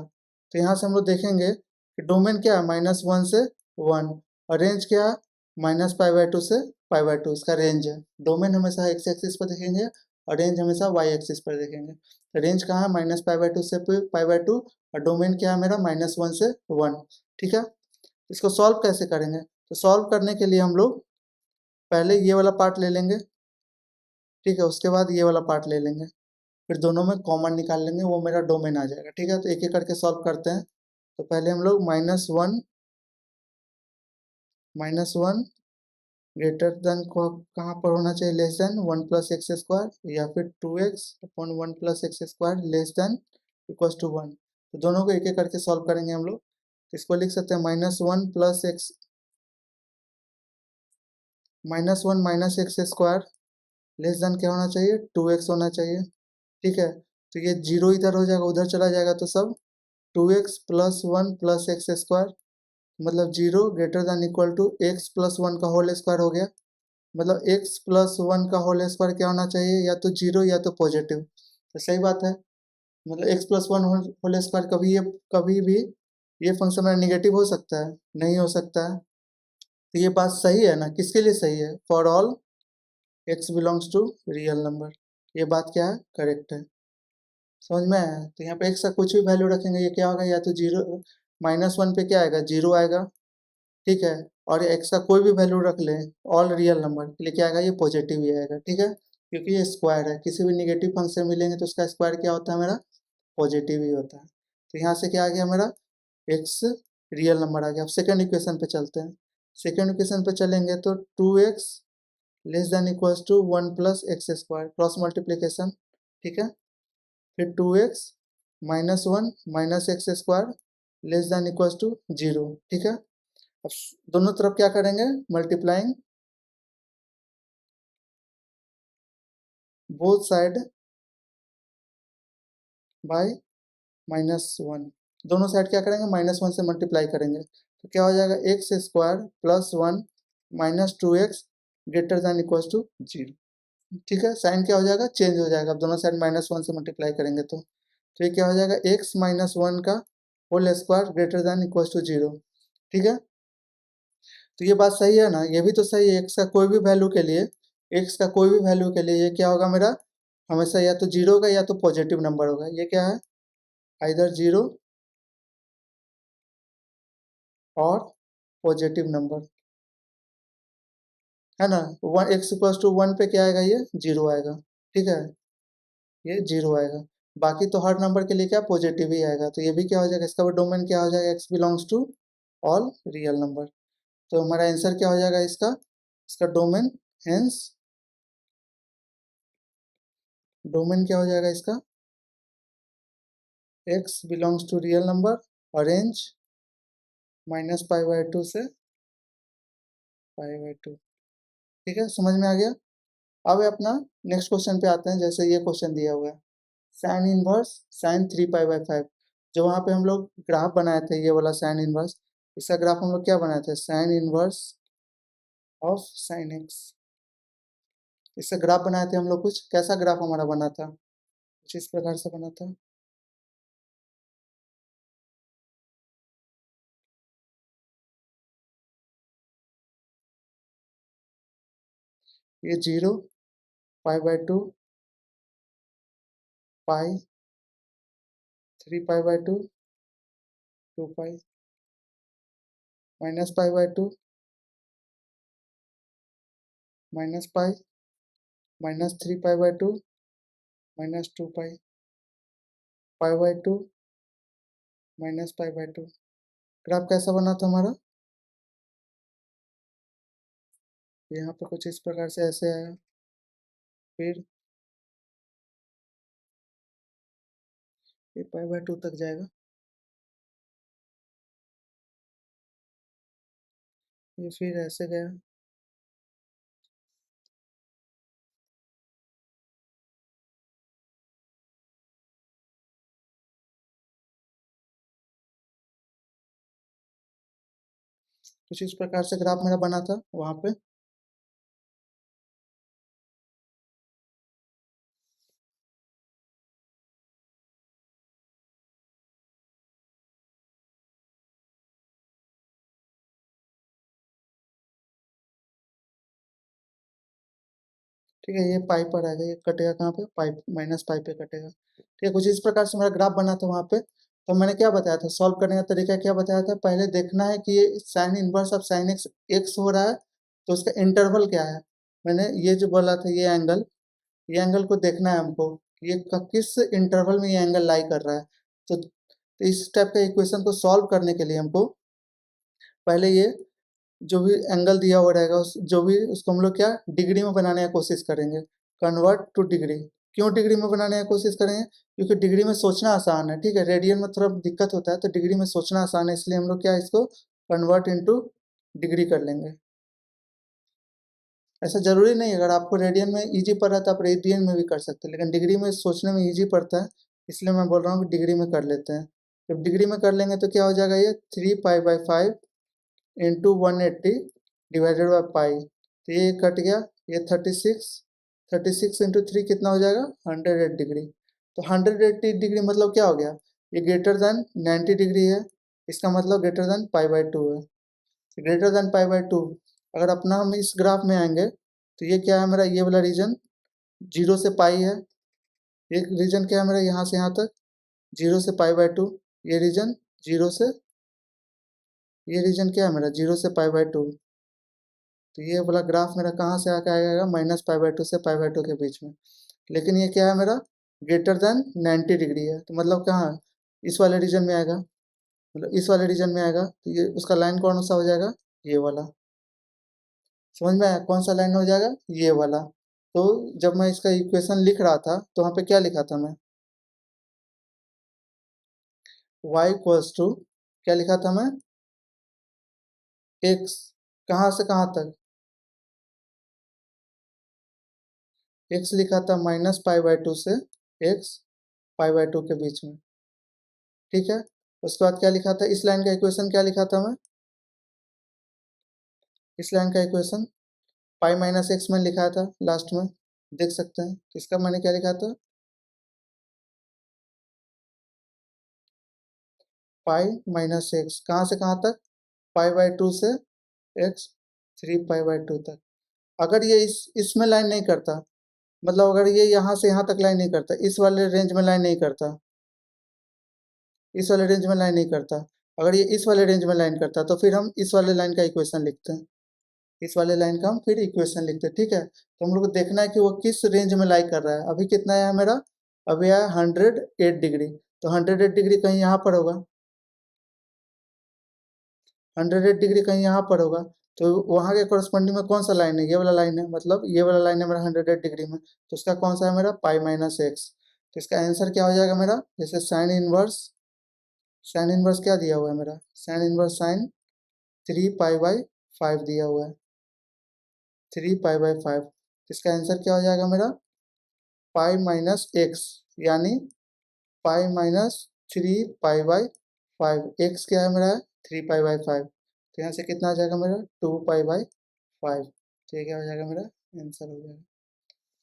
तो यहाँ से हम लोग देखेंगे कि डोमेन क्या है, -1 से 1, और रेंज क्या है, -π/2 से π/2 इसका रेंज है। डोमेन हमेशा एक्स एक्सिस पर देखेंगे और रेंज हमेशा वाई एक्सिस पर देखेंगे। तो रेंज कहाँ है, -π/2 से π/2 और डोमेन क्या है मेरा -1 से 1। ठीक है, इसको सॉल्व कैसे करेंगे? तो सॉल्व करने के लिए हम लोग पहले ये वाला पार्ट ले लेंगे, ठीक है, उसके बाद ये वाला पार्ट ले लेंगे, फिर दोनों में कॉमन निकाल लेंगे, वो मेरा डोमेन आ जाएगा। ठीक है, तो एक एक करके सॉल्व करते हैं। तो पहले हम लोग -1 ग्रेटर देन को कहाँ पर होना चाहिए, लेस देन 1+x² या फिर 2x/1+x² less than equal to 1। तो दोनों को एक एक करके सॉल्व करेंगे हम लोग। तो इसको लिख सकते हैं -1 लेस देन क्या होना चाहिए, 2x होना चाहिए। ठीक है, तो ये जीरो इधर हो जाएगा, उधर चला जाएगा, तो सब 2x+1+x² मतलब 0 greater than equal to x+1 का होल स्क्वायर हो गया। मतलब x+1 का होल स्क्वायर क्या होना चाहिए, या तो 0 या तो पॉजिटिव। तो सही बात है, मतलब x+1 होल स्क्वायर कभी भी ये फंक्शन में नेगेटिव हो सकता है, नहीं हो सकता है। तो ये बात सही है ना, किसके लिए सही है, for all x belongs to real number. ये बात क्या है, करेक्ट है। समझ में आया? तो यहाँ पे x का कुछ भी वैल्यू रखेंगे, ये क्या होगा, या तो 0 -1 पे क्या आएगा, 0 आएगा। ठीक है, और x का कोई भी वैल्यू रख लें ऑल रियल नंबर के लिए क्या आएगा, ये पॉजिटिव ही आएगा। ठीक है, क्योंकि ये स्क्वायर है, किसी भी निगेटिव फंक्शन मिलेंगे तो उसका स्क्वायर क्या होता है, मेरा पॉजिटिव ही होता है। तो यहाँ से क्या आ गया मेरा, x रियल नंबर आ गया। अब सेकेंड इक्वेशन पे चलते हैं। सेकेंड इक्वेशन पे चलेंगे तो 2x less than equals to 1+x² cross multiplication. ठीक है, फिर 2x -1 -x² less than equals to 0। ठीक है, अब दोनों तरफ क्या करेंगे, मल्टीप्लाइंग बोथ साइड बाय -1। दोनों साइड क्या करेंगे, -1 से मल्टीप्लाई करेंगे, तो क्या हो जाएगा, x² + 1 -2x greater than equals to 0। ठीक है, साइन क्या हो जाएगा, चेंज हो जाएगा। अब दोनों साइड -1 से मल्टीप्लाई करेंगे तो ये क्या हो जाएगा, x -1 का whole square greater than equals to 0। ठीक है, तो ये बात सही है ना, ये भी तो सही है। x का कोई भी वैल्यू के लिए, x का कोई भी वैल्यू के लिए ये क्या होगा मेरा, हमेशा या तो 0 होगा या तो पॉजिटिव नंबर होगा। ये क्या है, आइदर 0 और पॉजिटिव नंबर, है ना। x इक्वल्स टू 1 पे क्या आएगा, ये 0 आएगा। ठीक है, ये 0 आएगा। बाकी तो हर नंबर के लिए क्या पॉजिटिव ही आएगा। तो ये भी क्या हो जाएगा, इसका डोमेन क्या हो जाएगा, x belongs to all real number. तो हमारा आंसर क्या हो जाएगा इसका, इसका डोमेन, हेंस डोमेन क्या हो जाएगा इसका, x belongs to real number और रेंज -π/2 से π/2। ठीक है, समझ में आ गया। अब अपना नेक्स्ट क्वेश्चन पे आते हैं। जैसे ये क्वेश्चन दिया हुआ है, साइन इनवर्स साइन 3π/5। जो वहाँ पे हम लोग ग्राफ बनाए थे, ये वाला साइन इनवर्स, इसका ग्राफ हम लोग क्या बनाए थे, sign inverse of sign x। इसका ग्राफ बनाए थे हम लोग, कुछ कैसा ग्राफ हमारा बना था, कुछ इस प्रकार से बना था। ये 0 π/2 पाई 3π/2 2π -π/2 -π -3π/2 -2π π/2 -π/2। ग्राफ कैसा बना था हमारा, यहाँ पे कुछ इस प्रकार से ऐसे आया, फिर ये π/2 तक जाएगा, ये फिर ऐसे गया, कुछ इस प्रकार से ग्राफ मेरा बना था वहाँ पे। ठीक है, ये पाई पर आएगा, ये कटेगा कहाँ पे, पाई माइनस पाई पे कटेगा। ठीक है, कुछ इस प्रकार से मेरा ग्राफ बना था वहाँ पे। तो मैंने क्या बताया था, सॉल्व करने का तरीका क्या बताया था, पहले देखना है कि ये sine inverse of sine x x हो रहा है, तो उसका इंटरवल क्या है। मैंने ये जो बोला था, ये एंगल को देखना है हमको, ये किस इंटरवल में ये एंगल लाई कर रहा है। तो इस टाइप का इक्वेशन को सॉल्व करने के लिए हमको पहले ये जो भी एंगल दिया हुआ रहेगा जो भी उसको हम लोग क्या डिग्री में बनाने की कोशिश करेंगे, कन्वर्ट टू डिग्री। क्यों डिग्री में बनाने की कोशिश करेंगे, क्योंकि डिग्री में सोचना आसान है। ठीक है, रेडियन में थोड़ा दिक्कत होता है, तो डिग्री में सोचना आसान है, इसलिए हम लोग क्या इसको कन्वर्ट इनटू डिग्री कर लेंगे। ऐसा जरूरी नहीं, अगर आपको रेडियन में इजी पड़ रहा है तो आप रेडियन में भी कर सकते हैं, लेकिन डिग्री में सोचने में इजी पड़ता है, इसलिए मैं बोल रहा हूँ कि डिग्री में कर लेते हैं। जब डिग्री में कर लेंगे तो क्या हो जाएगा, ये 3 पाई/5 इंटू 180 डिवाइडेड बाई पाई, तो ये कट गया, ये 36 इंटू 3 कितना हो जाएगा, 108 डिग्री। तो 180 डिग्री मतलब क्या हो गया, ये ग्रेटर देन 90 डिग्री है, इसका मतलब ग्रेटर देन पाई/2 है। ग्रेटर देन पाई/2, अगर अपना हम इस ग्राफ में आएंगे तो ये क्या है मेरा, ये वाला रीजन 0 से पाई है, ये रीजन क्या है मेरा यहाँ से यहाँ तक 0 से पाई/2, ये रीजन 0 से, ये रीजन क्या है मेरा 0 से पाई/2। तो ये वाला ग्राफ मेरा कहाँ से आके आएगा, -पाई/2 से पाई/2 के बीच में। लेकिन ये क्या है मेरा ग्रेटर देन 90 डिग्री है, तो मतलब कहाँ, इस वाले रीजन में आएगा, मतलब इस वाले रीजन में आएगा, तो ये उसका लाइन कौन सा हो जाएगा, ये वाला। समझ में आया कौन सा लाइन हो जाएगा, ये वाला। तो जब मैं इसका इक्वेशन लिख रहा था तो वहाँ पे क्या लिखा था मैं, y इक्वल्स टू, क्या लिखा था मैं, x, कहाँ से कहाँ तक, x लिखा था -पाई/2 से x पाई/2 के बीच में। ठीक है, उसके बाद क्या लिखा था, इस लाइन का इक्वेशन क्या लिखा था मैं, इस लाइन का इक्वेशन पाई-x में लिखा था लास्ट में, देख सकते हैं। इसका मैंने क्या लिखा था, पाई-x, कहाँ से कहाँ तक, पाई/2 से x 3 पाई/2 तक। अगर ये इसमें लाइन नहीं करता, मतलब अगर ये यहाँ से यहाँ तक लाइन नहीं करता, इस वाले रेंज में लाइन नहीं करता, इस वाले रेंज में लाइन नहीं करता, अगर ये इस वाले रेंज में लाइन करता, तो फिर हम इस वाले लाइन का इक्वेशन लिखते हैं, इस वाले लाइन का हम फिर इक्वेशन लिखते हैं। ठीक है, तो हम लोग को देखना है कि वो किस रेंज में लाई कर रहा है। अभी कितना है मेरा, अभी है 108 डिग्री, तो 108 डिग्री कहीं यहाँ पर होगा, 108 डिग्री कहीं यहाँ पर होगा, तो वहाँ के कोरस्पॉन्डिंग में कौन सा लाइन है, ये वाला लाइन है, मतलब ये वाला लाइन है मेरा 108 डिग्री में, तो उसका कौन सा है मेरा, पाई-x। तो इसका आंसर क्या हो जाएगा मेरा, जैसे साइन इनवर्स क्या दिया हुआ है मेरा, साइन इनवर्स साइन 3 पाई/5 दिया हुआ है, 3 पाई/5। इसका आंसर क्या हो जाएगा मेरा, पाई-x, यानी पाई-3 पाई/5। एक्स क्या है मेरा, 3 पाई/5, तो यहाँ से कितना आ जाएगा मेरा, 2 पाई/5। तो ये क्या हो जाएगा मेरा आंसर हो जाएगा।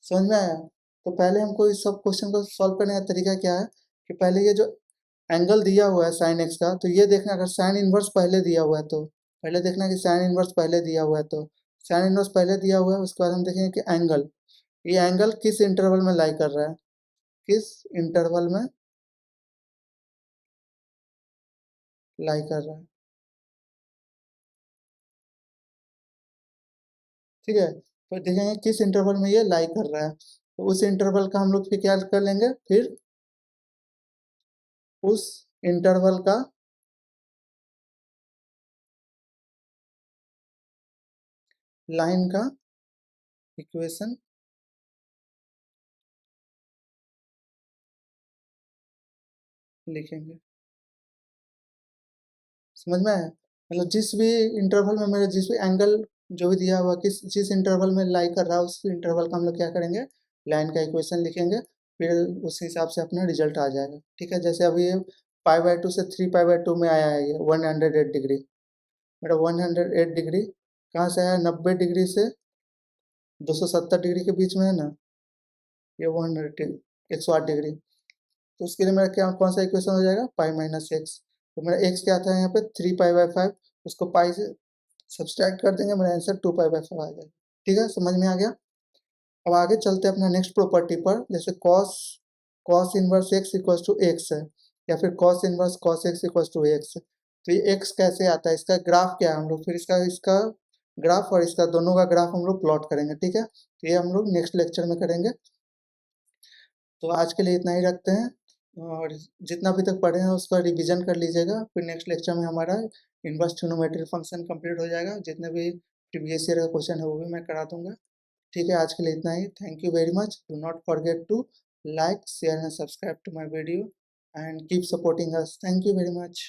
समझ में आया। तो पहले हमको इस सब क्वेश्चन को सॉल्व करने का तरीका क्या है, कि पहले ये जो एंगल दिया हुआ है साइन एक्स का, तो ये देखना, अगर साइन इनवर्स पहले दिया हुआ है तो पहले देखना कि साइन इनवर्स पहले दिया हुआ है, तो साइन इनवर्स पहले दिया हुआ है, उसके बाद हम देखेंगे कि एंगल, ये एंगल किस इंटरवल में लाई कर रहा है, किस इंटरवल में लाई कर रहा है। ठीक है, तो देखेंगे किस इंटरवल में ये लाई कर रहा है, तो उस इंटरवल का हम लोग फिर क्या कर लेंगे, फिर उस इंटरवल का लाइन का इक्वेशन लिखेंगे। समझ में आया, मतलब जिस भी इंटरवल में मेरे, जिस भी एंगल जो भी दिया हुआ, किस जिस इंटरवल में लाई कर रहा है, उस इंटरवल का हम लोग क्या करेंगे, लाइन का इक्वेशन लिखेंगे, फिर उस हिसाब से अपना रिजल्ट आ जाएगा। ठीक है, जैसे अभी ये पाई/2 से 3 पाई/2 में आया है, ये 108 डिग्री, मेरा 108 डिग्री कहाँ से आया, 90 डिग्री से 270 डिग्री के बीच में है ना, ये 108 डिग्री। तो उसके लिए मेरा क्या कौन सा इक्वेशन हो जाएगा, पाई-x। तो मेरा x क्या था यहाँ पे, 3 पाई/5, उसको पाई से सब्सट्रैक्ट कर देंगे, मेरा आंसर 2 पाई/5 आ जाएगा। ठीक है, समझ में आ गया। अब आगे चलते हैं अपना नेक्स्ट प्रॉपर्टी पर, जैसे cos inverse x equal to x है, या फिर cos inverse cos x equal to x. तो ये एक्स कैसे आता है, इसका ग्राफ क्या है, हम लोग फिर इसका इसका ग्राफ और इसका दोनों का ग्राफ हम लोग प्लॉट करेंगे, ठीक है। तो ये हम लोग नेक्स्ट लेक्चर में करेंगे। तो आज के लिए इतना ही रखते हैं, और जितना अभी तक पढ़े हैं उसका रिवीजन कर लीजिएगा, फिर नेक्स्ट लेक्चर में हमारा इनवर्स ट्रिग्नोमेट्री फंक्शन कंप्लीट हो जाएगा। जितने भी प्रीवियस ईयर का क्वेश्चन है वो भी मैं करा दूंगा। ठीक है, आज के लिए इतना ही। Thank you very much. Do not forget to like, share and subscribe to my video and keep supporting us. Thank you very much.